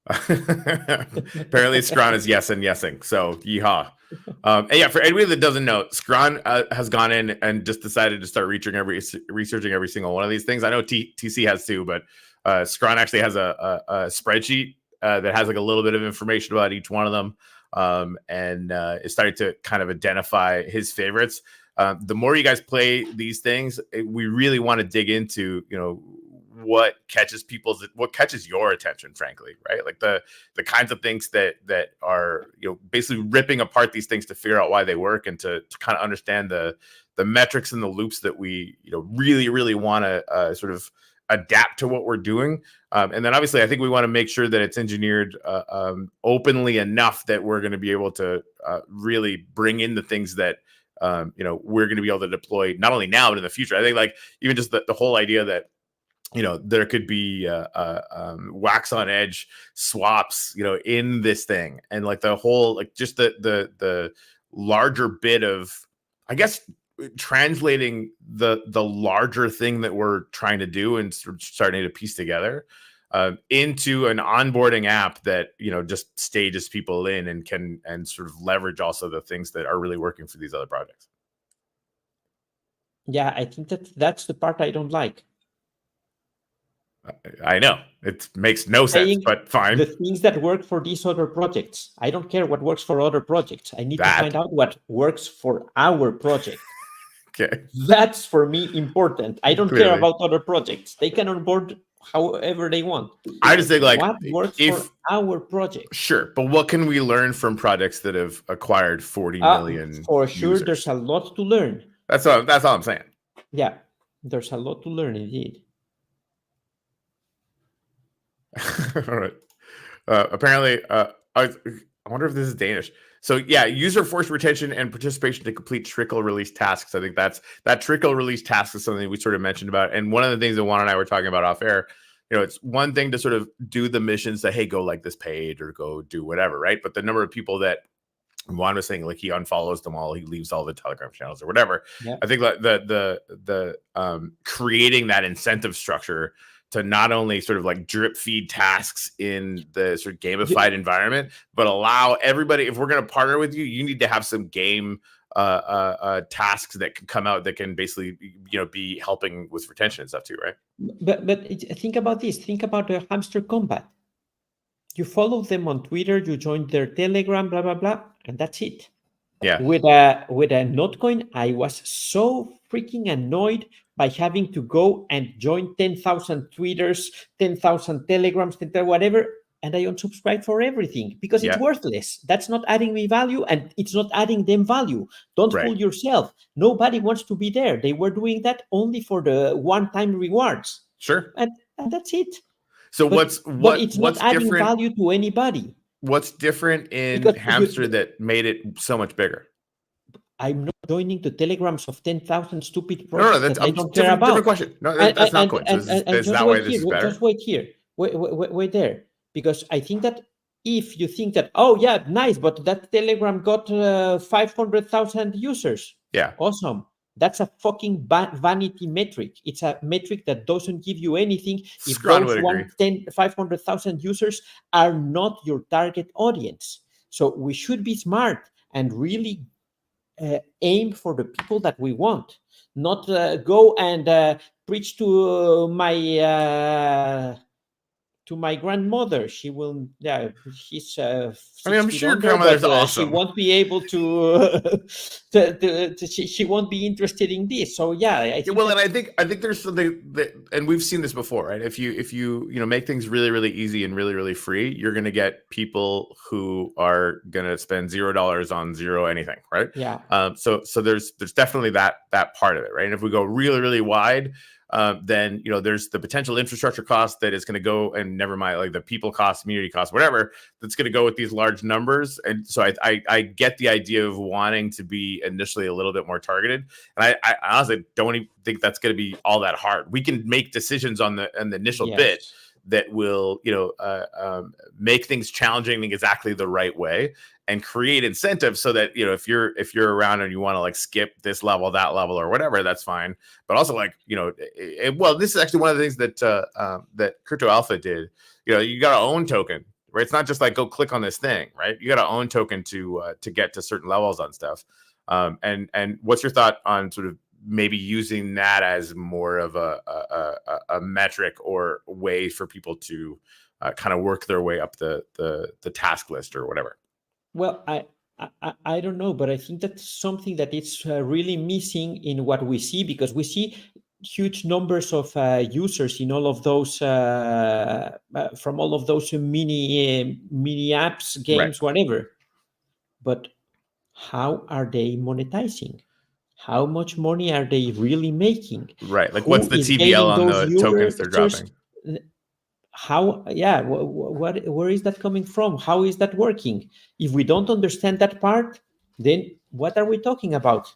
S1: Apparently, Scron is yes and yesing. So, yeehaw. And yeah, for anybody that doesn't know, Scron has gone in and just decided to start researching every single one of these things. I know TC has too, but Scron actually has a spreadsheet that has like a little bit of information about each one of them, and is starting to kind of identify his favorites. The more you guys play these things, we really want to dig into, what catches your attention, frankly, right? Like the kinds of things that are, basically ripping apart these things to figure out why they work, and to kind of understand the metrics and the loops that we, really, really want to sort of adapt to what we're doing. And then obviously I think we want to make sure that it's engineered openly enough that we're going to be able to really bring in the things that we're going to be able to deploy not only now but in the future. I think like even just the whole idea that there could be wax on edge swaps, in this thing, and like the whole, like just the larger bit of, I guess, translating the larger thing that we're trying to do and starting to piece together into an onboarding app that just stages people in and can sort of leverage also the things that are really working for these other projects.
S2: Yeah, I think that's the part I don't like.
S1: I know it makes no sense, but fine.
S2: The things that work for these other projects, I don't care what works for other projects. I need to find out what works for our project.
S1: Okay,
S2: that's for me important. I don't care about other projects. They can onboard however they want.
S1: I just think like
S2: what works for our project.
S1: Sure, but what can we learn from projects that have acquired 40 million?
S2: For sure, users? There's a lot to learn.
S1: That's all I'm saying.
S2: Yeah, there's a lot to learn indeed.
S1: All right. Apparently, I wonder if this is Danish. So yeah, user force retention and participation to complete trickle release tasks. I think that trickle release task is something we sort of mentioned about. And one of the things that Juan and I were talking about off air, it's one thing to sort of do the missions that, hey, go like this page or go do whatever, right? But the number of people that Juan was saying, like he unfollows them all, he leaves all the Telegram channels or whatever. Yeah. I think like the creating that incentive structure to not only sort of like drip feed tasks in the sort of gamified environment, but allow everybody, if we're going to partner with you, you need to have some game tasks that can come out that can basically, be helping with retention and stuff too, right?
S2: But think about this. Think about the hamster combat. You follow them on Twitter, you join their Telegram, blah, blah, blah, and that's it.
S1: Yeah.
S2: With a Notcoin, I was so freaking annoyed by having to go and join 10,000 Twitters, 10,000 Telegrams, whatever, and I unsubscribe for everything because it's worthless. That's not adding me value, and it's not adding them value. Don't fool yourself. Nobody wants to be there. They were doing that only for the one-time rewards.
S1: Sure.
S2: And that's it.
S1: So
S2: but it's not adding value to anybody.
S1: What's different in Hamster that made it so much bigger?
S2: I'm not joining the telegrams of 10,000 stupid projects
S1: that's
S2: that I don't care about.
S1: Different question. No, that's not coincidence. That's not why this is better.
S2: Just wait here. Wait there. Because I think that if you think that, oh, yeah, nice, but that Telegram got 500,000 users.
S1: Yeah.
S2: Awesome. That's a fucking vanity metric. It's a metric that doesn't give you anything if those 500,000 users are not your target audience. So we should be smart and really aim for the people that we want, not go and preach to my grandmother. She will, she's
S1: I'm sure your grandmother's awesome.
S2: She won't be able to, she won't be interested in this. So yeah, I
S1: think there's something that, and we've seen this before, right? If you make things really, really easy and really, really free, you're going to get people who are going to spend $0 on zero anything, right?
S2: Yeah.
S1: So there's definitely that part of it, right? And if we go really, really wide, then there's the potential infrastructure cost that is going to go, and never mind like the people cost, community cost, whatever, that's going to go with these large numbers. And so I get the idea of wanting to be initially a little bit more targeted, and I honestly don't even think that's going to be all that hard. We can make decisions on the initial bit that will make things challenging in exactly the right way, and create incentives so that if you're around and you want to like skip this level, that level, or whatever, that's fine. But also like well, this is actually one of the things that that Crypto Alpha did. You got to own token, right? It's not just like go click on this thing, right? You got to own token to get to certain levels on stuff. And what's your thought on sort of maybe using that as more of a metric or way for people to kind of work their way up the task list or whatever?
S2: Well, I don't know, but I think that's something that is really missing in what we see, because we see huge numbers of users in all of those from all of those mini apps, games, whatever. But how are they monetizing? How much money are they really making?
S1: Right. Like,
S2: Who
S1: what's the
S2: is
S1: TVL
S2: getting
S1: on
S2: those
S1: the tokens they're
S2: users?
S1: dropping?
S2: How, yeah, where is that coming from? How is that working? If we don't understand that part, then what are we talking about?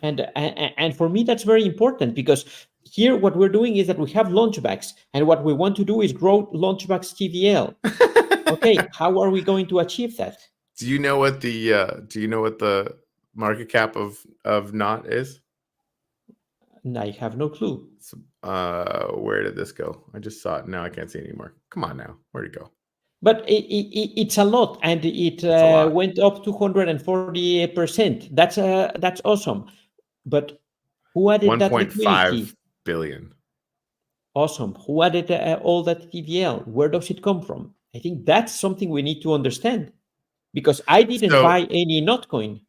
S2: And for me, that's very important, because here what we're doing is that we have launchbacks, and what we want to do is grow launchbacks TVL. Okay, how are we going to achieve that?
S1: Do you know what the market cap of Not is?
S2: I have no clue.
S1: Where did this go? I just saw it. Now I can't see it anymore. Come on now. Where'd it go?
S2: But it's a lot, and it went up 240%. That's awesome. But who added that liquidity?
S1: 1.5 billion.
S2: Awesome. Who added all that TVL? Where does it come from? I think that's something we need to understand, because I didn't buy any Notcoin.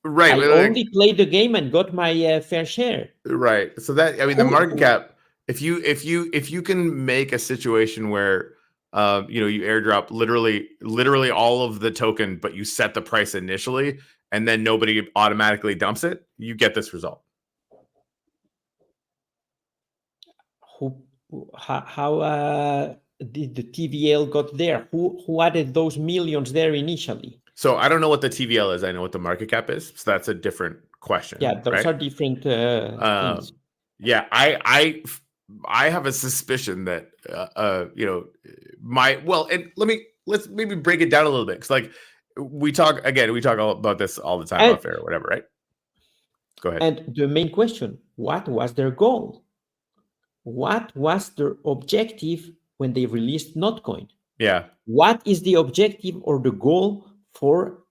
S1: Right.
S2: I only played the game and got my fair share.
S1: Right. So that, I mean, the market cap, if you can make a situation where you airdrop literally all of the token, but you set the price initially and then nobody automatically dumps it, you get this result.
S2: How did the TVL got there? Who added those millions there initially?
S1: So I don't know what the TVL is. I know what the market cap is. So that's a different question.
S2: Yeah, those are different things.
S1: Yeah, I have a suspicion that let's maybe break it down a little bit, because like we talk all about this all the time off air or whatever, right? Go ahead.
S2: And the main question: what was their goal? What was their objective when they released Notcoin?
S1: Yeah.
S2: What is the objective or the goal for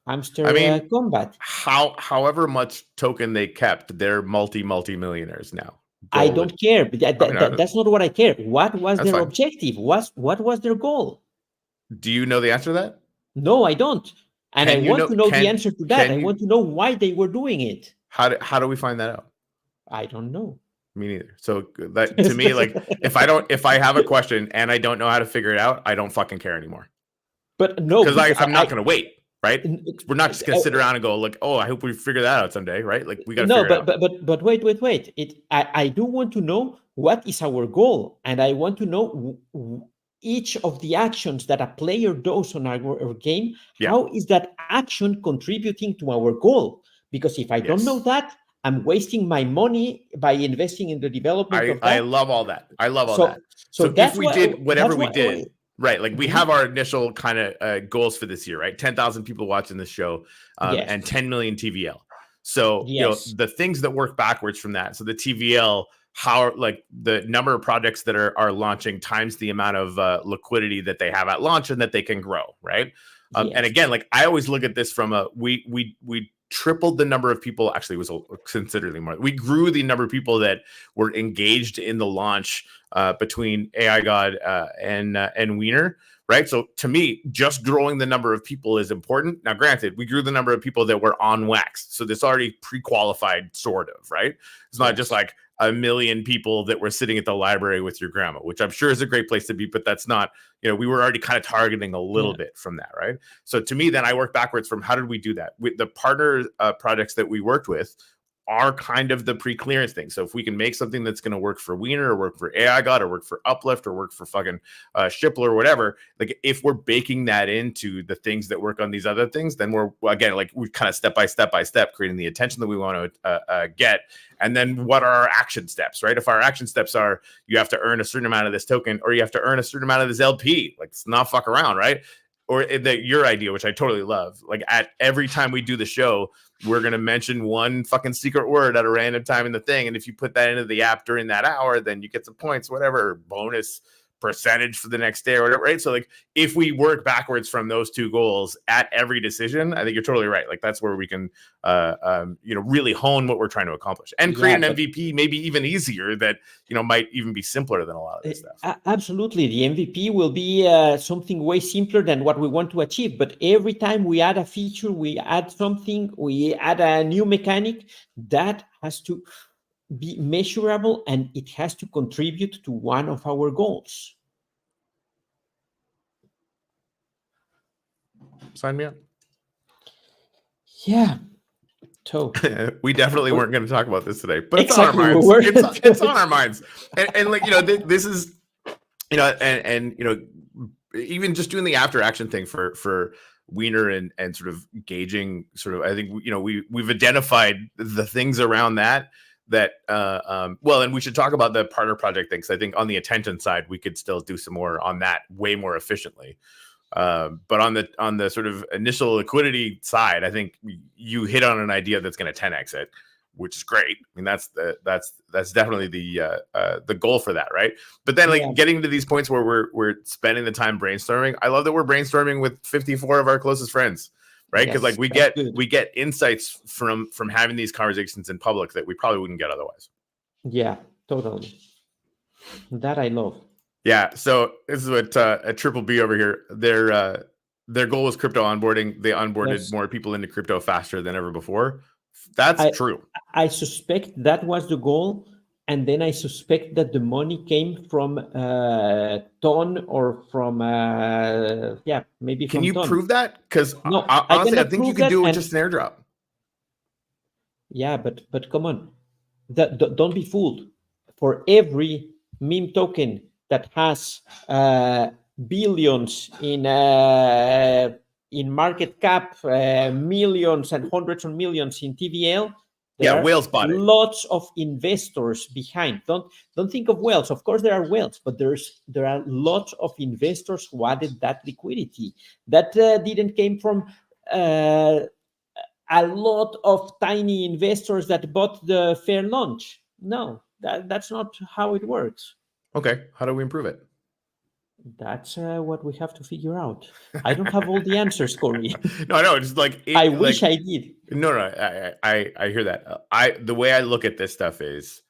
S2: Hamster Combat?
S1: However much token they kept, they're multi-millionaires now.
S2: I don't care. That's not what I care. What was their objective? What was their goal?
S1: Do you know the answer to that?
S2: No, I don't. And I want to know the answer to that. I want to know why they were doing it.
S1: How do we find that out?
S2: I don't know.
S1: Me neither. So that, to me, like, if I have a question and I don't know how to figure it out, I don't fucking care anymore.
S2: But no,
S1: because I'm not going to wait, right? We're not just going to sit around and go like, oh, I hope we figure that out someday, right? Like, we got to figure it out.
S2: But wait. I do want to know what is our goal, and I want to know each of the actions that a player does on our game. Yeah. How is that action contributing to our goal? Because if I don't know that, I'm wasting my money by investing in the development of that.
S1: I love all that. I love all that. So if we did whatever we did, right? Like, we have our initial kind of goals for this year, right? 10,000 people watching this show, and 10 million TVL. So the things that work backwards from that. So the TVL, how, like, the number of projects that are launching times the amount of liquidity that they have at launch and that they can grow, right? And again, like, I always look at this from a we tripled the number of people. Actually, it was considerably more. We grew the number of people that were engaged in the launch between AI God and WIENR, right? So to me, just growing the number of people is important. Now, granted, we grew the number of people that were on Wax, so this already pre-qualified, sort of, right? It's not just like a million people that were sitting at the library with your grandma, which I'm sure is a great place to be, but that's not, we were already kind of targeting a little bit from that, right? So to me, then I work backwards from how did we do that? With the partner projects that we worked with are kind of the pre-clearance thing. So if we can make something that's going to work for WIENR or work for AI God or work for Uplift or work for fucking Shipple or whatever, like, if we're baking that into the things that work on these other things, then we're, again, like, we kind of step by step creating the attention that we want to get. And then what are our action steps, right? If our action steps are, you have to earn a certain amount of this token or you have to earn a certain amount of this LP, like, it's not fuck around, right? or your idea, which I totally love. Like at every time we do the show, we're going to mention one fucking secret word at a random time in the thing. And if you put that into the app during that hour, then you get some points, whatever, bonus percentage for the next day or whatever, right? So like if we work backwards from those two goals at every decision, I think you're totally right. Like that's where we can really hone what we're trying to accomplish and create an MVP, maybe even easier, that might even be simpler than a lot of this stuff.
S2: Absolutely. The MVP will be something way simpler than what we want to achieve, but every time we add a feature, we add something, we add a new mechanic, that has to be measurable and it has to contribute to one of our goals.
S1: Sign me up.
S2: Yeah. So
S1: we definitely weren't going to talk about this today, but
S2: exactly,
S1: it's on our minds. It's on our minds. And like, this is, and even just doing the after action thing for WIENR and sort of gauging sort of, I think, we've identified the things around that, and we should talk about the partner project thing, because I think on the attention side, we could still do some more on that way more efficiently. But on the sort of initial liquidity side, I think you hit on an idea that's going to 10x it, which is great. I mean, that's definitely the goal for that, right? But then getting to these points where we're spending the time brainstorming. I love that we're brainstorming with 54 of our closest friends, right? Because like we get insights from having these conversations in public that we probably wouldn't get otherwise.
S2: Yeah, totally. That I love.
S1: Yeah, so this is what a Triple B over here. Their goal was crypto onboarding. They onboarded more people into crypto faster than ever before. That's true.
S2: I suspect that was the goal, and then I suspect that the money came from Ton or from maybe.
S1: Can
S2: from
S1: you
S2: Ton.
S1: prove that? Because
S2: no,
S1: honestly, I think you could do it with just an airdrop.
S2: Yeah, but come on, don't be fooled. For every meme token that has billions in market cap, millions and hundreds of millions in TVL. There are
S1: whales bought it.
S2: Lots of investors behind. Don't think of whales. Of course, there are whales, but there are lots of investors who added that liquidity. That didn't came from a lot of tiny investors that bought the fair launch. No, that's not how it works.
S1: Okay, how do we improve it?
S2: That's what we have to figure out. I don't have all the answers, Corey.
S1: No, it's like
S2: I wish I did.
S1: No, I hear that. The way I look at this stuff is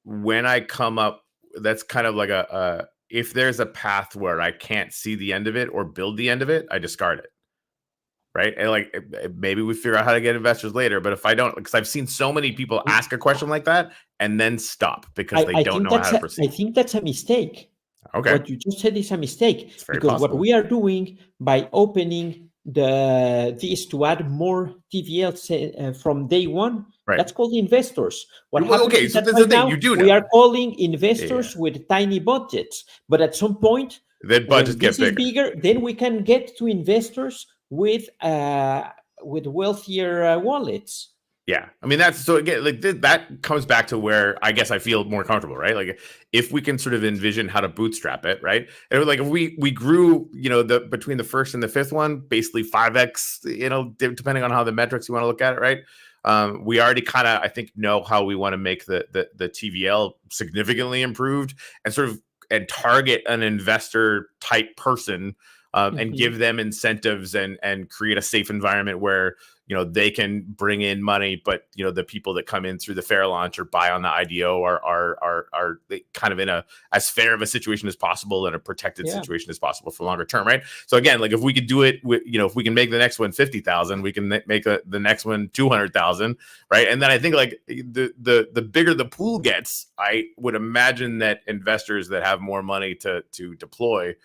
S1: when I come up, that's kind of like if there's a path where I can't see the end of it or build the end of it, I discard it. Right. And like maybe we figure out how to get investors later. But if I don't, because I've seen so many people ask a question like that and then stop because they don't know how to proceed.
S2: I think that's a mistake.
S1: Okay.
S2: What you just said is a mistake, because
S1: possible.
S2: What we are doing by opening this to add more TVL from day one, that's called investors.
S1: So that's the thing. You do know.
S2: We are calling investors with tiny budgets, but at some point,
S1: then budgets get
S2: bigger. Then we can get to investors with wealthier wallets.
S1: Yeah, I mean that's so again like that comes back to where I guess I feel more comfortable, right? Like if we can sort of envision how to bootstrap it, right? And like if we grew, between the first and the fifth one, basically 5x, depending on how the metrics you want to look at it, right? We already kind of I think know how we want to make the TVL significantly improved and sort of target an investor type person and give them incentives and create a safe environment where they can bring in money, but the people that come in through the fair launch or buy on the IDO are kind of in as fair of a situation as possible and a protected situation as possible for longer term, right? So again, like if we could do it with, if we can make the next one 50,000, we can make the next one 200,000, right? And then I think like the bigger the pool gets, I would imagine that investors that have more money to deploy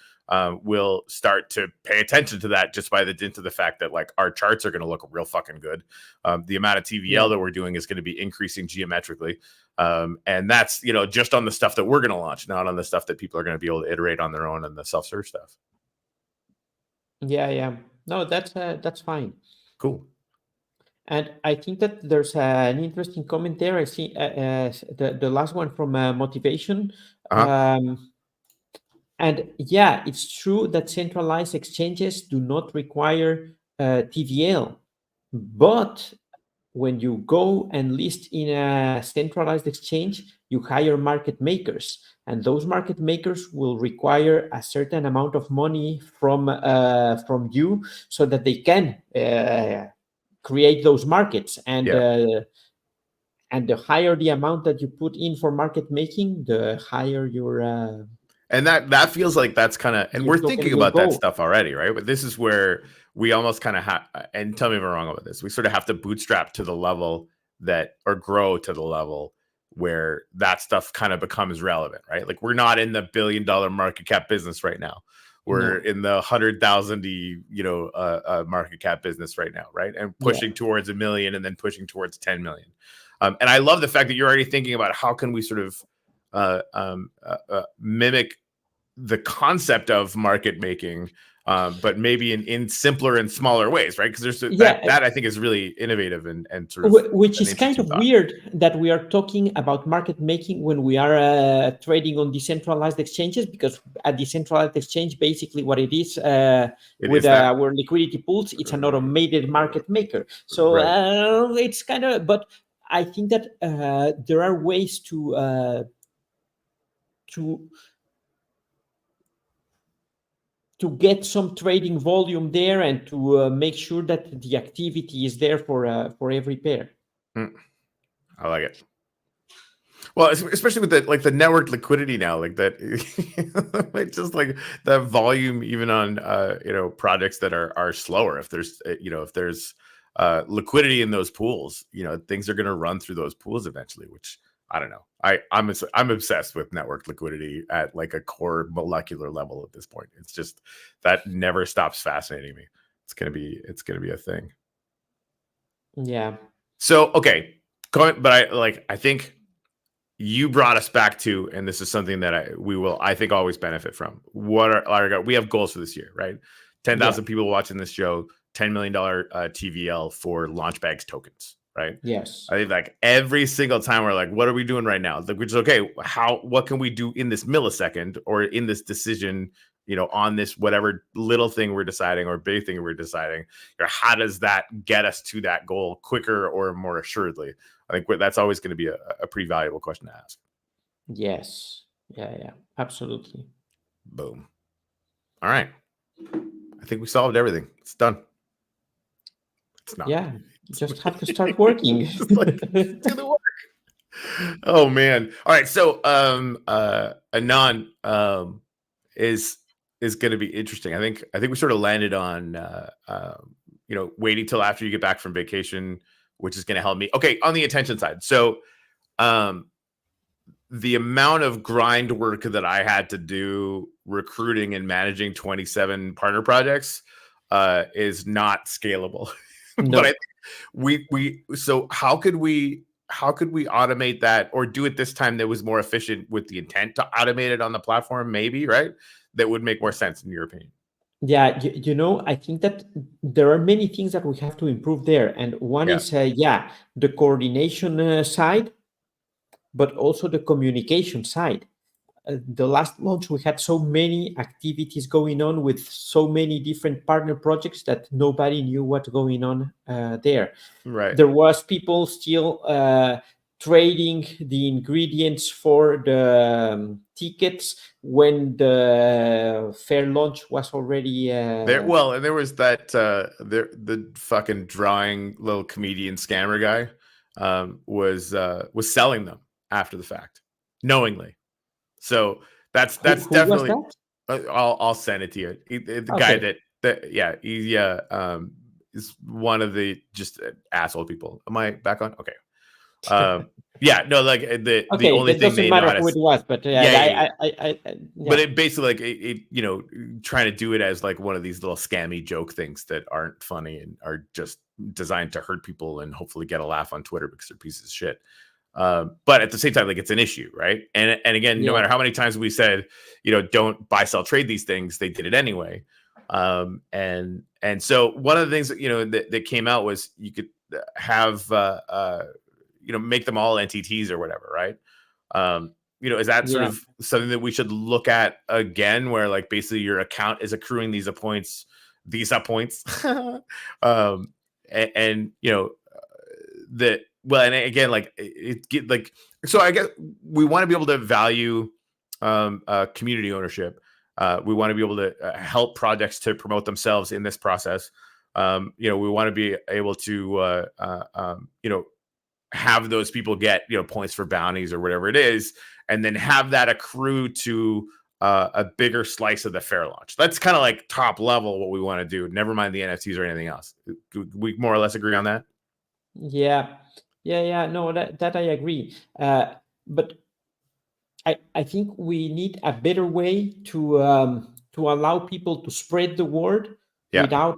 S1: will start to pay attention to that just by the dint of the fact that like our charts are going to look real fucking good. The amount of TVL that we're doing is going to be increasing geometrically. And that's, just on the stuff that we're going to launch, not on the stuff that people are going to be able to iterate on their own and the self-serve stuff.
S2: Yeah. No, that's fine.
S1: Cool.
S2: And I think that there's an interesting comment there. I see the last one from Motivation. And yeah, it's true that centralized exchanges do not require TVL, but when you go and list in a centralized exchange, you hire market makers, and those market makers will require a certain amount of money from you, so that they can create those markets. And the higher the amount that you put in for market making, the higher
S1: And that feels like that's kind of, and
S2: your
S1: we're
S2: token
S1: thinking
S2: will
S1: about that
S2: go.
S1: stuff already, right? But this is where we almost kind of have, and tell me if I'm wrong about this, we sort of have to bootstrap to the level that, or grow to the level where that stuff kind of becomes relevant, right? Like we're not in the $1 billion market cap business right now. We're
S2: No.
S1: in the 100,000 market cap business right now, right? And
S2: Yeah.
S1: pushing towards 1 million, and then pushing towards 10 million. And I love the fact that you're already thinking about how can we sort of mimic the concept of market making, but maybe in simpler and smaller ways, right? Because there's
S2: Yeah.
S1: that I think is really innovative and sort of
S2: Which
S1: an
S2: is kind
S1: interesting
S2: of
S1: thought.
S2: weird that we are talking about market making when we are trading on decentralized exchanges, because a decentralized exchange, basically what it is,
S1: It
S2: with
S1: is that,
S2: our liquidity pools, it's an automated market maker. So
S1: right?
S2: it's kind of, but I think that there are ways to to get some trading volume there, and to make sure that the activity is there for every pair.
S1: I like it. Well, especially with the network liquidity now, like that, like just like the volume, even on projects that are slower. If there's if there's liquidity in those pools, things are going to run through those pools eventually. Which I don't know. I'm obsessed with network liquidity at like a core molecular level at this point. It's just that never stops fascinating me. It's gonna be a thing.
S2: Yeah.
S1: So okay, I think you brought us back to, and this is something that we will, I think, always benefit from. We have goals for this year, right? 10,000
S2: Yeah.
S1: people watching this show, $10 million TVL for Launchbags tokens, right?
S2: Yes.
S1: I think like every single time we're like, what are we doing right now? Like, which is okay. What can we do in this millisecond or in this decision, on this whatever little thing we're deciding or big thing we're deciding, or how does that get us to that goal quicker or more assuredly? I think that's always going to be a pretty valuable question to ask.
S2: Yes. Yeah. Absolutely.
S1: Boom. All right. I think we solved everything. It's done. It's not.
S2: Yeah. Just have to start working.
S1: Just like do the work. Oh man. All right. So Anon is going to be interesting. I think we sort of landed on waiting till after you get back from vacation, which is going to help me. Okay, on the attention side. So the amount of grind work that I had to do recruiting and managing 27 partner projects is not scalable.
S2: No.
S1: But so how could we automate that, or do it this time that was more efficient with the intent to automate it on the platform, maybe, right? That would make more sense in your opinion.
S2: Yeah, I think that there are many things that we have to improve there. And one is, the coordination side, but also the communication side. The last months we had so many activities going on with so many different partner projects that nobody knew what's going on there.
S1: Right.
S2: There was people still trading the ingredients for the tickets when the fair launch was already
S1: there. Well, and there was that the fucking drawing little comedian scammer guy was selling them after the fact, knowingly. So that's
S2: who
S1: definitely.
S2: was that?
S1: I'll send it to you. The guy that he is one of the just asshole people. Am I back on? Okay. Yeah, no, like the only
S2: That
S1: thing
S2: doesn't
S1: they know
S2: matter
S1: how to.
S2: who it was, but
S1: Yeah.
S2: I
S1: But it basically like it trying to do it as like one of these little scammy joke things that aren't funny and are just designed to hurt people and hopefully get a laugh on Twitter because they're pieces of shit. But at the same time, like it's an issue, right? And again, no matter how many times we said, don't buy, sell, trade these things, they did it anyway. And so one of the things that, that came out was you could have make them all NTTs or whatever, right? is that sort
S2: Yeah.
S1: of something that we should look at again, where like basically your account is accruing these points, and that, well, and again, like it get like, so I guess we want to be able to value community ownership. We want to be able to help projects to promote themselves in this process. We want to be able to have those people get points for bounties or whatever it is, and then have that accrue to a bigger slice of the fair launch. That's kind of like top level what we want to do. Never mind the NFTs or anything else. We more or less agree on that.
S2: Yeah. No, that I agree. But I think we need a better way to allow people to spread the word without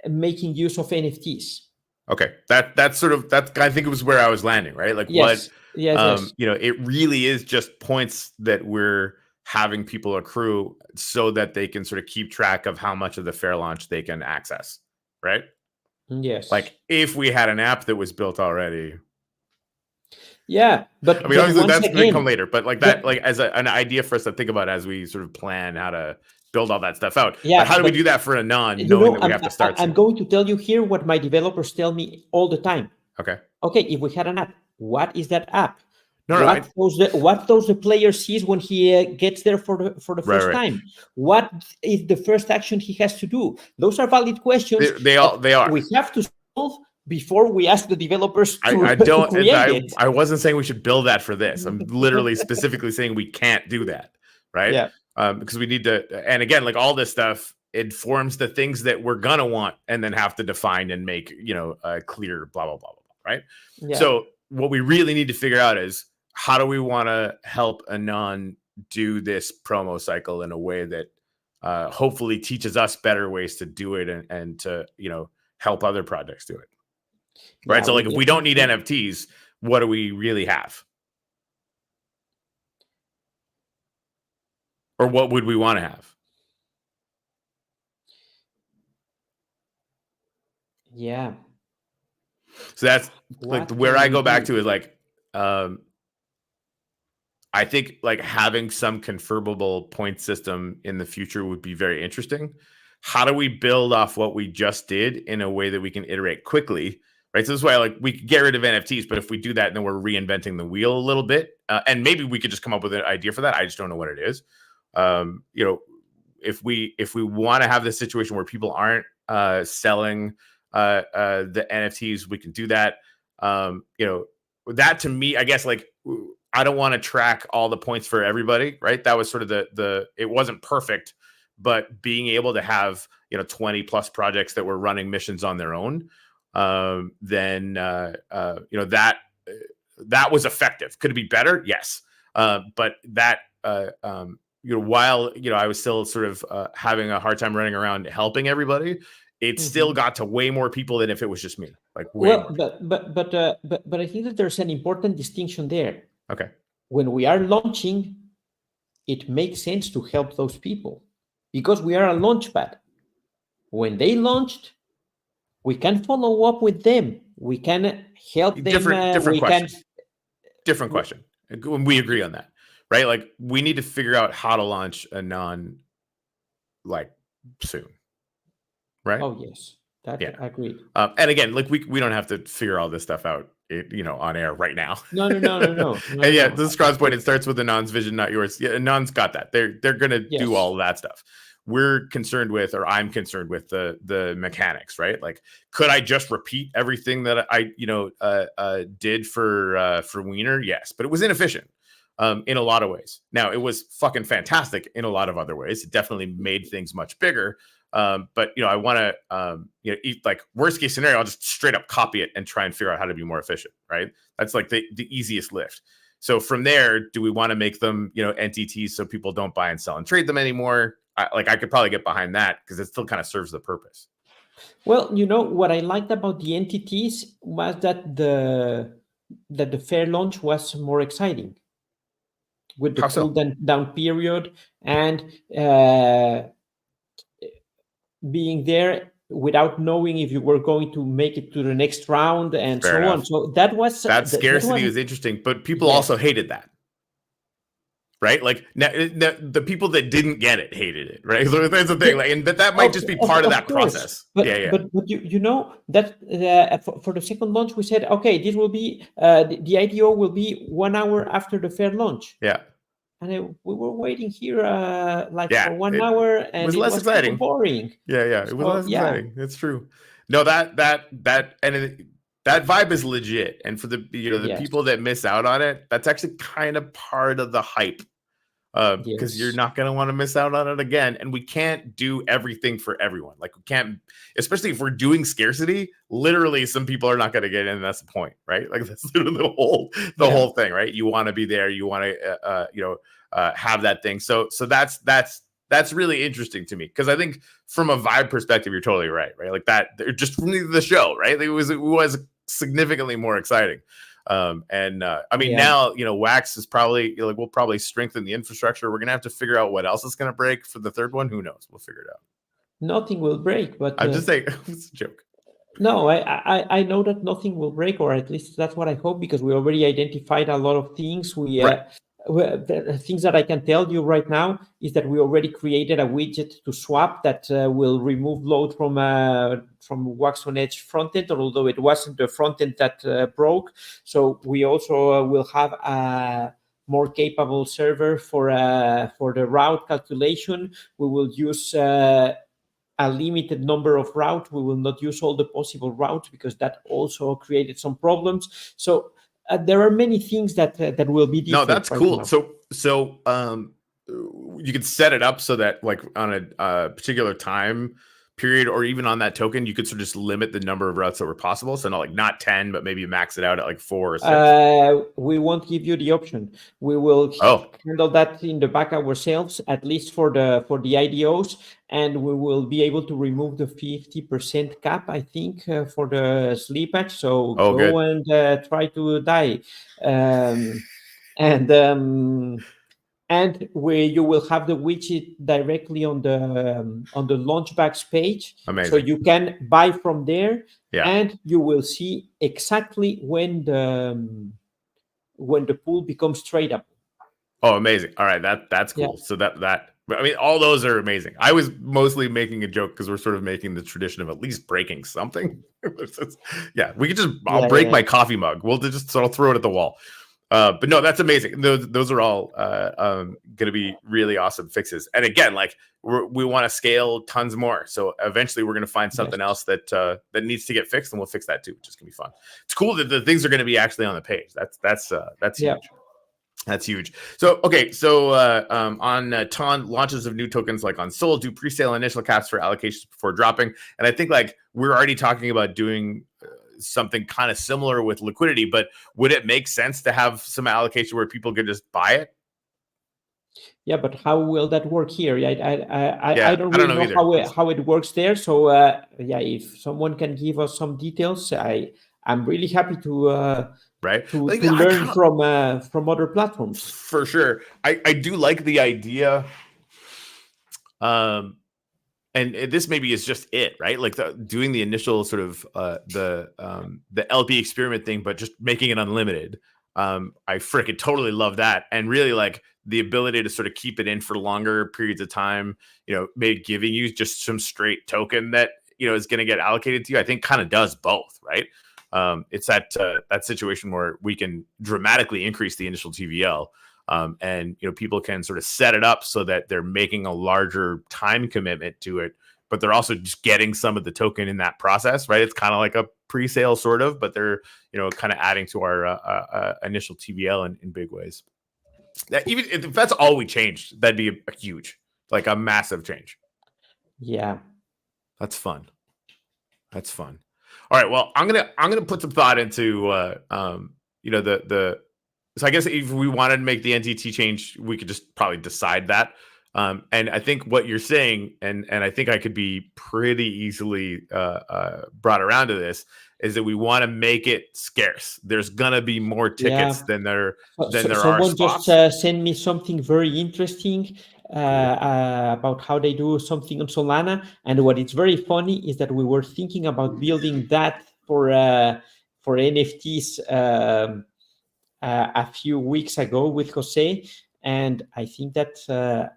S2: making use of NFTs.
S1: Okay, that's I think it was where I was landing, right? Like
S2: Yes.
S1: it really is just points that we're having people accrue so that they can sort of keep track of how much of the fair launch they can access, right?
S2: Yes.
S1: Like if we had an app that was built already.
S2: Yeah, but
S1: I mean, obviously that's going to come later, but like that, like as an idea for us to think about as we sort of plan how to build all that stuff out.
S2: Yeah,
S1: but how do we do that for ANON, knowing that we have to start soon?
S2: I'm going to tell you here what my developers tell me all the time.
S1: Okay,
S2: if we had an app, what is that app?
S1: What
S2: does the player sees when he gets there for the first time? What is the first action he has to do? Those are valid questions.
S1: They are.
S2: We have to solve before we ask the developers to
S1: I wasn't saying we should build that for this. I'm literally specifically saying we can't do that, right?
S2: Yeah.
S1: Because we need to, and again, like all this stuff informs the things that we're gonna want, and then have to define and make clear, blah blah blah blah, right?
S2: Yeah.
S1: So what we really need to figure out is how do we want to help ANON do this promo cycle in a way that hopefully teaches us better ways to do it and to help other projects do it. Right. So like if we don't need NFTs, what do we really have? Or what would we want to have?
S2: Yeah.
S1: So that's like where I go back to is like, I think like having some confirmable point system in the future would be very interesting. How do we build off what we just did in a way that we can iterate quickly? Right. So this is why like we could get rid of NFTs, but if we do that, then we're reinventing the wheel a little bit. And maybe we could just come up with an idea for that. I just don't know what it is. If we want to have this situation where people aren't selling the NFTs, we can do that. That to me, I guess, like, I don't want to track all the points for everybody, right? That was sort of it wasn't perfect, but being able to have 20 plus projects that were running missions on their own, then that was effective. Could it be better? Yes. But that while I was still sort of having a hard time running around helping everybody, it still got to way more people than if it was just me. Like more.
S2: But I think that there's an important distinction there.
S1: Okay.
S2: When we are launching, it makes sense to help those people because we are a launch pad. When they launched, we can follow up with them. We can help them.
S1: Different question. Different question. We agree on that, right? Like we need to figure out how to launch ANON like soon, right?
S2: Oh yes, I agree.
S1: And again, like we don't have to figure all this stuff out, on air right now.
S2: No.
S1: And yeah, this is Scrott's point. It starts with ANON's vision, not yours. Yeah, ANON's got that. They're gonna do all of that stuff. We're concerned with, or I'm concerned with the mechanics, right? Like, could I just repeat everything that I did for WIENR? Yes, but it was inefficient in a lot of ways. Now it was fucking fantastic in a lot of other ways. It definitely made things much bigger. But I want to like worst case scenario, I'll just straight up copy it and try and figure out how to be more efficient, right? That's like the easiest lift. So from there, do we want to make them NTTs so people don't buy and sell and trade them anymore? I could probably get behind that because it still kind of serves the purpose.
S2: Well, what I liked about the entities was that the fair launch was more exciting with the cool down period and being there without knowing if you were going to make it to the next round and so on. So that scarcity
S1: was interesting, but people also hated that. right? Like the people that didn't get it hated it, right? So that's the thing, like, and that might just be part of that
S2: course.
S1: process.
S2: But
S1: Yeah, yeah.
S2: but you know that for the second launch we said, okay, this will be the IDO will be 1 hour after the fair launch.
S1: Yeah.
S2: And we were waiting here like
S1: Yeah,
S2: for 1
S1: it
S2: hour, and
S1: was
S2: it
S1: less
S2: was super
S1: exciting.
S2: boring.
S1: Yeah, it was
S2: So,
S1: less exciting. It's true. No, that vibe is legit, and for the the
S2: yes,
S1: people that miss out on it, that's actually kind of part of the hype, because you're
S2: yes,
S1: not going to want to miss out on it again. And we can't do everything for everyone. Like we can't, especially if we're doing scarcity. Literally, some people are not going to get in. And that's the point, right? Like that's literally the whole thing, right? You want to be there. You want to, have that thing. So that's really interesting to me, because I think from a vibe perspective, you're totally right? Like that, just from the show, right? It was significantly more exciting. I mean, now, Wax is probably like, we'll probably strengthen the infrastructure. We're gonna have to figure out what else is gonna break for the third one. Who knows? We'll figure it out.
S2: nothing will break, but
S1: I'm just saying, it's a joke.
S2: no, I know that nothing will break, or at least that's what I hope, because we already identified a lot of things.
S1: Right.
S2: The things that I can tell you right now is that we already created a widget to swap that will remove load from Wax on Edge frontend, although it wasn't the frontend that broke. So we also will have a more capable server for the route calculation. We will use a limited number of routes. We will not use all the possible routes, because that also created some problems. So there are many things that will be different.
S1: No, that's
S2: right
S1: cool.
S2: now.
S1: So you could set it up so that, like, on a particular time period, or even on that token, you could sort of just limit the number of routes that were possible. So not 10, but maybe max it out at like 4 or 6.
S2: We won't give you the option. We will handle that in the back ourselves, at least for the IDOs, and we will be able to remove the 50% cap, I think, for the sleepage. So go
S1: good.
S2: and try to die, and where you will have the widget directly on the launchbacks page.
S1: Amazing.
S2: So you can buy from there,
S1: yeah,
S2: and you will see exactly when the pool becomes tradable.
S1: Oh, amazing. All right, that's cool.
S2: Yeah.
S1: So I mean, all those are amazing. I was mostly making a joke because we're sort of making the tradition of at least breaking something. Yeah, we could I'll break my coffee mug. I'll throw it at the wall. But no, that's amazing. Those are all going to be really awesome fixes. And again, like we want to scale tons more. So eventually we're going to find something else that needs to get fixed, and we'll fix that too, which is going to be fun. It's cool that the things are going to be actually on the page. That's huge. That's huge. So, okay. So, on Ton, launches of new tokens like on Sol do pre-sale initial caps for allocations before dropping. And I think like we're already talking about doing something kind of similar with liquidity, but would it make sense to have some allocation where people could just buy it?
S2: Yeah, but how will that work here? I don't really know how it works there. So if someone can give us some details, I'm really happy to to learn from other platforms.
S1: For sure. I do like the idea. And this maybe is just it, right? Like doing the initial sort of the LP experiment thing, but just making it unlimited. I freaking totally love that. And really like the ability to sort of keep it in for longer periods of time, maybe giving you just some straight token that, is going to get allocated to you, I think kind of does both, right? It's that situation where we can dramatically increase the initial TVL, and people can sort of set it up so that they're making a larger time commitment to it, but they're also just getting some of the token in that process, right? It's kind of like a pre-sale sort of, but they're kind of adding to our initial TVL in big ways. That even if that's all we changed, that'd be a huge, like a massive change.
S2: Yeah,
S1: that's fun. That's fun. All right. Well, I'm gonna put some thought into so I guess if we wanted to make the NTT change, we could just probably decide that. And I think what you're saying, and I think I could be pretty easily brought around to this, is that we want to make it scarce. There's gonna be more tickets than there are
S2: someone
S1: spots.
S2: Just sent me something very interesting about how they do something on Solana, and what is very funny is that we were thinking about building that for NFTs a few weeks ago with Jose, and I think that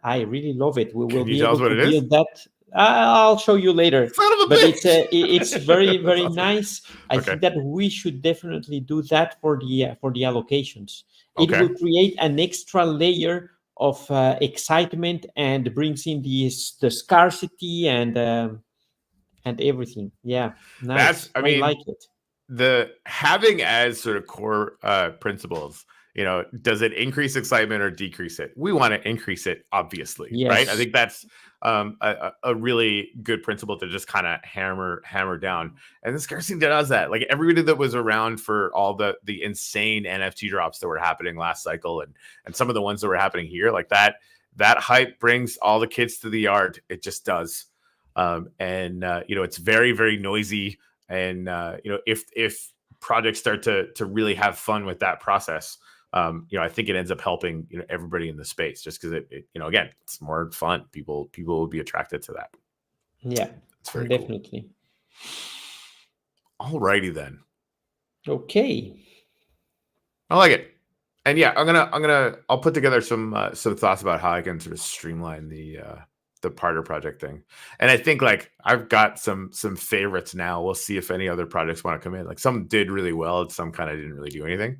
S2: I really love it. We will
S1: Can you
S2: be
S1: tell us
S2: able
S1: what
S2: to
S1: it is?
S2: build that. I'll show you later.
S1: Son of a
S2: But
S1: bitch!
S2: it's very
S1: That's
S2: very
S1: awesome.
S2: nice. I
S1: Okay.
S2: think that we should definitely do that for the allocations. It
S1: Okay.
S2: will create an extra layer of excitement and brings in the scarcity and everything. Yeah,
S1: That's,
S2: nice.
S1: I
S2: I like
S1: mean,
S2: it.
S1: the having as sort of core principles, does it increase excitement or decrease it? We want to increase it, obviously, right? I
S2: Yes.
S1: think that's a really good principle to just kind of hammer down. And the scarcity does that. Like everybody that was around for all the insane NFT drops that were happening last cycle, and some of the ones that were happening here, like that hype brings all the kids to the yard. It just does. And it's very, very noisy. And if projects start to really have fun with that process, I think it ends up helping everybody in the space, just because it again, it's more fun. People will be attracted to that.
S2: Yeah,
S1: It's very cool.
S2: definitely.
S1: Alrighty then.
S2: Okay.
S1: I like it. And yeah, I'll put together some thoughts about how I can sort of streamline the partner project thing. And I think like I've got some favorites now. We'll see if any other projects want to come in. Like some did really well, and some kind of didn't really do anything.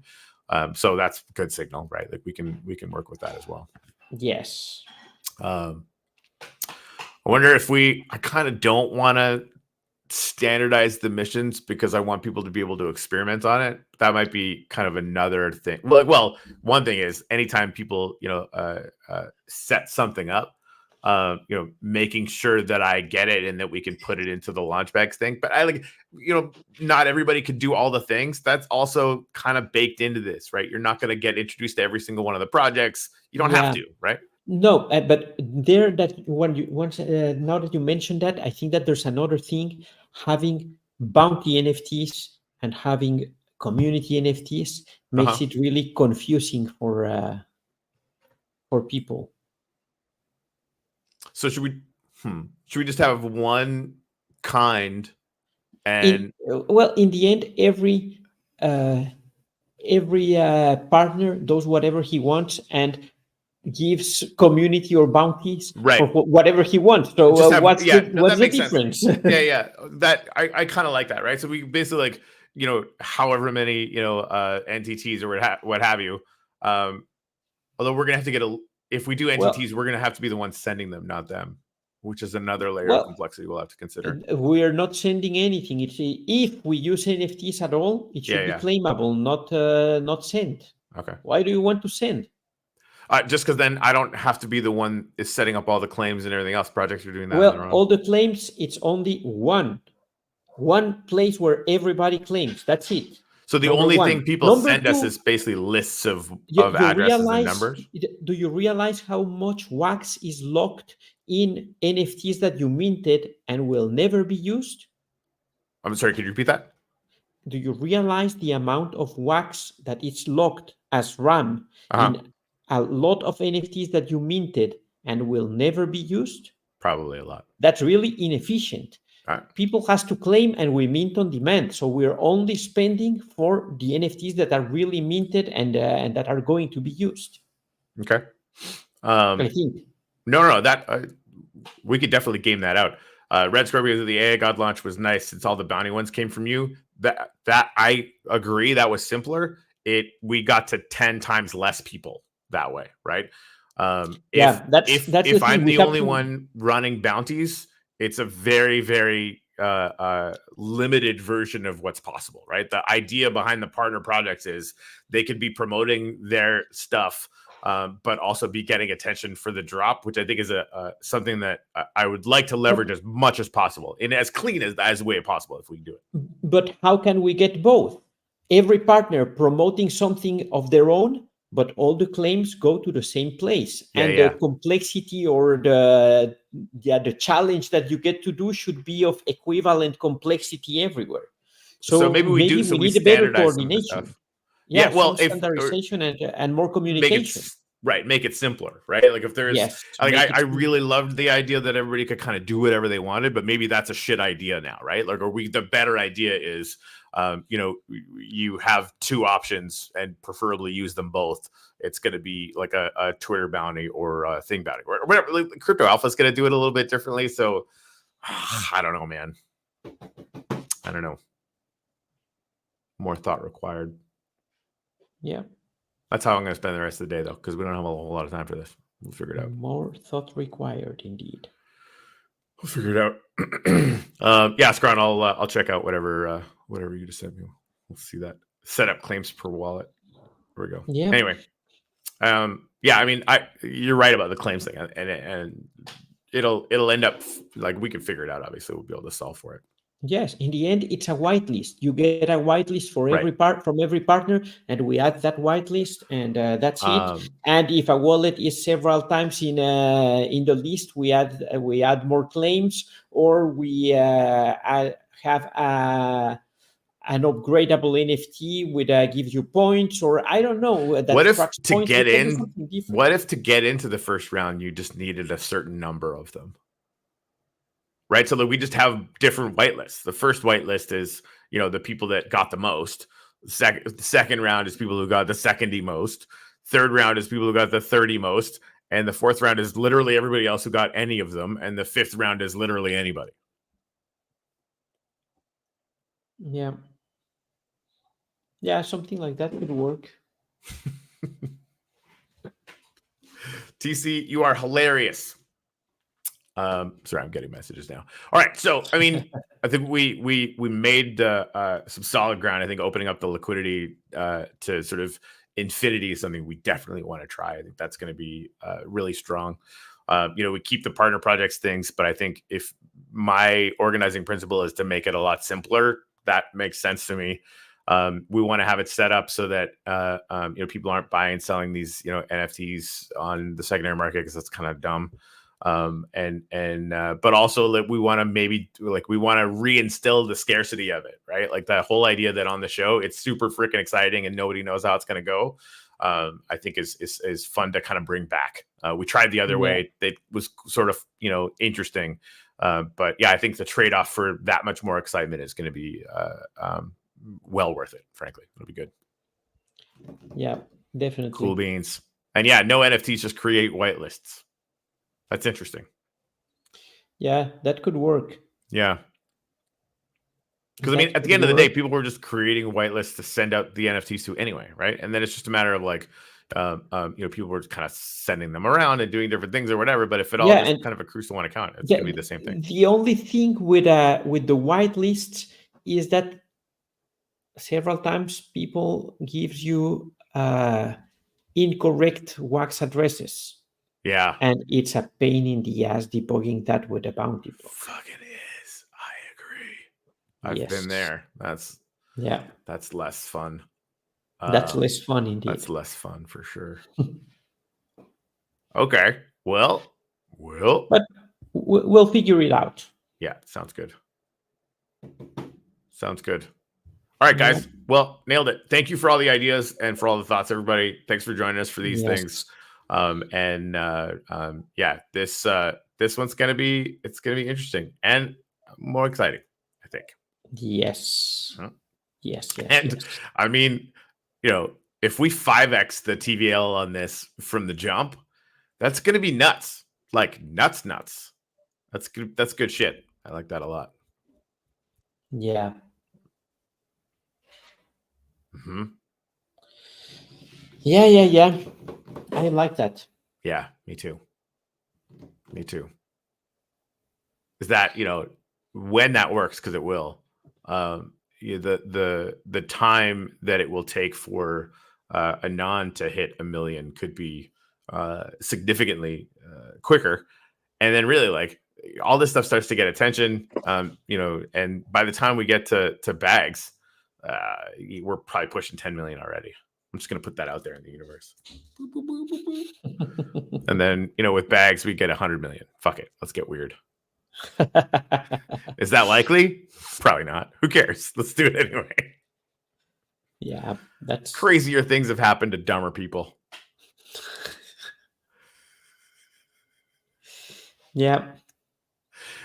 S1: So that's a good signal, right? Like we can work with that as well.
S2: Yes.
S1: I wonder if I kind of don't want to standardize the missions because I want people to be able to experiment on it. That might be kind of another thing. Well, one thing is anytime people set something up, making sure that I get it and that we can put it into the launchbags thing. But I like, not everybody could do all the things. That's also kind of baked into this, right? You're not going to get introduced to every single one of the projects. You don't have to, right?
S2: No, but there that now that you mentioned that, I think that there's another thing: having bounty NFTs and having community NFTs makes it really confusing for people.
S1: So should we just have one kind? And
S2: in the end, every partner does whatever he wants and gives community or bounties for whatever he wants. So what's the difference?
S1: Yeah. That I kind of like that, right? So we basically like however many entities or what have you. Although we're gonna have to get if we do entities, we're gonna have to be the ones sending them, not them, which is another layer of complexity we'll have to consider.
S2: We are not sending anything. If we use NFTs at all, it should be claimable, not sent.
S1: Okay.
S2: Why do you want to send?
S1: Just because then I don't have to be the one is setting up all the claims and everything else. Projects are doing that.
S2: Well, all the claims, it's only one place where everybody claims. That's it.
S1: So the only thing people send us is basically lists of addresses and numbers.
S2: Do you realize how much wax is locked in NFTs that you minted and will never be used?
S1: I'm sorry, could you repeat that?
S2: Do you realize the amount of wax that is locked as RAM in a lot of NFTs that you minted and will never be used?
S1: Probably a lot.
S2: That's really inefficient. People has to claim and we mint on demand. So we're only spending for the NFTs that are really minted and that are going to be used.
S1: Okay.
S2: I think.
S1: No, that we could definitely game that out. Red Scorpions of the AI God launch was nice since all the bounty ones came from you. That I agree. That was simpler. We got to 10 times less people that way, right? If I'm the only one running bounties, it's a very, very limited version of what's possible, right? The idea behind the partner projects is they could be promoting their stuff, but also be getting attention for the drop, which I think is something that I would like to leverage as much as possible and as clean as way possible if we can do it.
S2: But how can we get both? Every partner promoting something of their own, but all the claims go to the same place, the complexity or the challenge that you get to do should be of equivalent complexity everywhere. So maybe we need a better coordination. Well, standardization and more communication.
S1: Right, make it simpler, right? Like if there's
S2: Yes,
S1: like
S2: make
S1: I
S2: it
S1: really loved the idea that everybody could kind of do whatever they wanted, but maybe that's a shit idea now, right? Like, or the better idea is, you have two options and preferably use them both. It's going to be like a Twitter bounty or a thing bounty or whatever. Like, Crypto Alpha is going to do it a little bit differently. So I don't know, man. I don't know. More thought required.
S2: Yeah.
S1: That's how I'm going to spend the rest of the day, though, because we don't have a whole lot of time for this. We'll figure it out.
S2: More thought required, indeed.
S1: We'll figure it out. Yeah, Scron, I'll check out whatever you just sent me. We'll see that. Set up claims per wallet. There we go.
S2: Yeah.
S1: Anyway, yeah, I mean, you're right about the claims thing, and it'll end up like we can figure it out. Obviously, we'll be able to solve for it.
S2: Yes, in the end, it's a whitelist. You get a whitelist for every
S1: Right.
S2: part from every partner, and we add that whitelist, and that's it. And if a wallet is several times in the list, we add more claims, or we have an upgradable NFT with gives you points, or I don't know. That
S1: what if
S2: tracks
S1: to
S2: points.
S1: get
S2: We can do
S1: in?
S2: something different.
S1: What if to get into the first round you just needed a certain number of them? Right, so that we just have different whitelists. The first whitelist is, the people that got the most. The second round is people who got the second most. Third round is people who got the 30 most. And the fourth round is literally everybody else who got any of them. And the fifth round is literally anybody.
S2: Yeah. Yeah, something like that could work.
S1: TC, you are hilarious. Sorry, I'm getting messages now. All right, so I mean, I think we made some solid ground. I think opening up the liquidity to sort of infinity is something we definitely want to try. I think that's going to be really strong. We keep the partner projects things, but I think if my organizing principle is to make it a lot simpler, that makes sense to me. We want to have it set up so that people aren't buying and selling these NFTs on the secondary market, because that's kind of dumb. But also that we want to reinstill the scarcity of it, right? Like that whole idea that on the show it's super freaking exciting and nobody knows how it's going to go. I think is fun to kind of bring back. We tried the other way; it was sort of interesting, but yeah, I think the trade-off for that much more excitement is going to be well worth it. Frankly, it'll be good.
S2: Yeah, definitely.
S1: Cool beans. And yeah, no NFTs, just create whitelists. That's interesting.
S2: Yeah, that could work.
S1: Yeah. Because I mean, at the end of the day, people were just creating whitelists to send out the NFTs to anyway, right? And then it's just a matter of like, people were kind of sending them around and doing different things or whatever. But if it all just kind of accrues to one account, it's going to be the same thing.
S2: The only thing with the whitelist is that several times people gives you incorrect wax addresses.
S1: Yeah.
S2: And it's a pain in the ass debugging that with a bounty book.
S1: Fucking is. I agree. I've been there. That's less fun.
S2: That's less fun indeed.
S1: That's less fun for sure. Okay. Well.
S2: But we'll figure it out.
S1: Yeah, sounds good. Sounds good. All right, guys. Yeah. Well, nailed it. Thank you for all the ideas and for all the thoughts, everybody. Thanks for joining us for these things. This one's gonna be interesting and more exciting, I think.
S2: Yes.
S1: Huh?
S2: Yes.
S1: And I mean, if we 5x the TVL on this from the jump, that's gonna be nuts. Like nuts. That's good. That's good shit. I like that a lot.
S2: Yeah.
S1: Mm-hmm.
S2: Yeah. I like that.
S1: Yeah, me too. Is that, when that works, because it will, the time that it will take for ANON to hit 1 million could be significantly quicker. And then really like all this stuff starts to get attention, and by the time we get to bags, we're probably pushing 10 million already. I'm just going to put that out there in the universe. Boop, boop, boop, boop, boop. And then, with bags, we get 100 million. Fuck it. Let's get weird. Is that likely? Probably not. Who cares? Let's do it anyway.
S2: Yeah, that's
S1: crazier things have happened to dumber people.
S2: Yeah.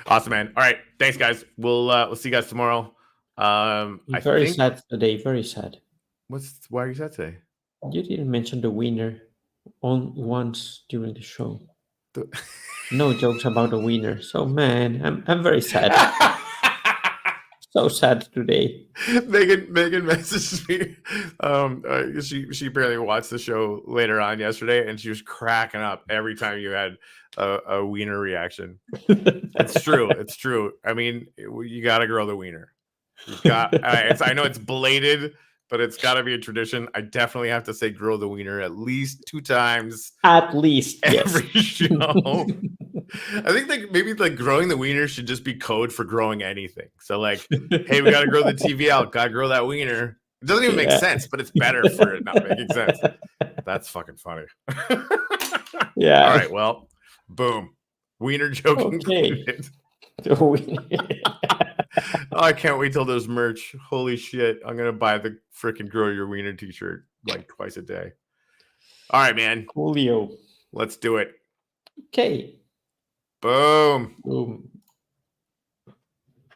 S1: Awesome, man. All right, thanks, guys. We'll see you guys tomorrow. I
S2: Very
S1: think
S2: sad today. Very sad.
S1: why are you sad today?
S2: You didn't mention the winner on once during the show.
S1: The-
S2: No jokes about the winner. So man, I'm very sad. So sad today.
S1: Megan messaged me. She barely watched the show later on yesterday, and she was cracking up every time you had a wiener reaction. It's true. It's true. I mean, you got to grow the wiener. You got. I know it's belated, but it's got to be a tradition. I definitely have to say grow the wiener at least 2 times
S2: At least,
S1: every
S2: yes.
S1: show. I think maybe growing the wiener should just be code for growing anything. So like, hey, we got to grow the TV out. Got to grow that wiener. It doesn't even make sense, but it's better for it not making sense. That's fucking funny.
S2: Yeah.
S1: All right. Well, boom. Wiener joking.
S2: Okay.
S1: I can't wait till there's merch. Holy shit. I'm going to buy the freaking Grow Your Wiener t-shirt like twice a day. All right, man.
S2: Julio.
S1: Let's do it.
S2: Okay.
S1: Boom.
S2: Boom.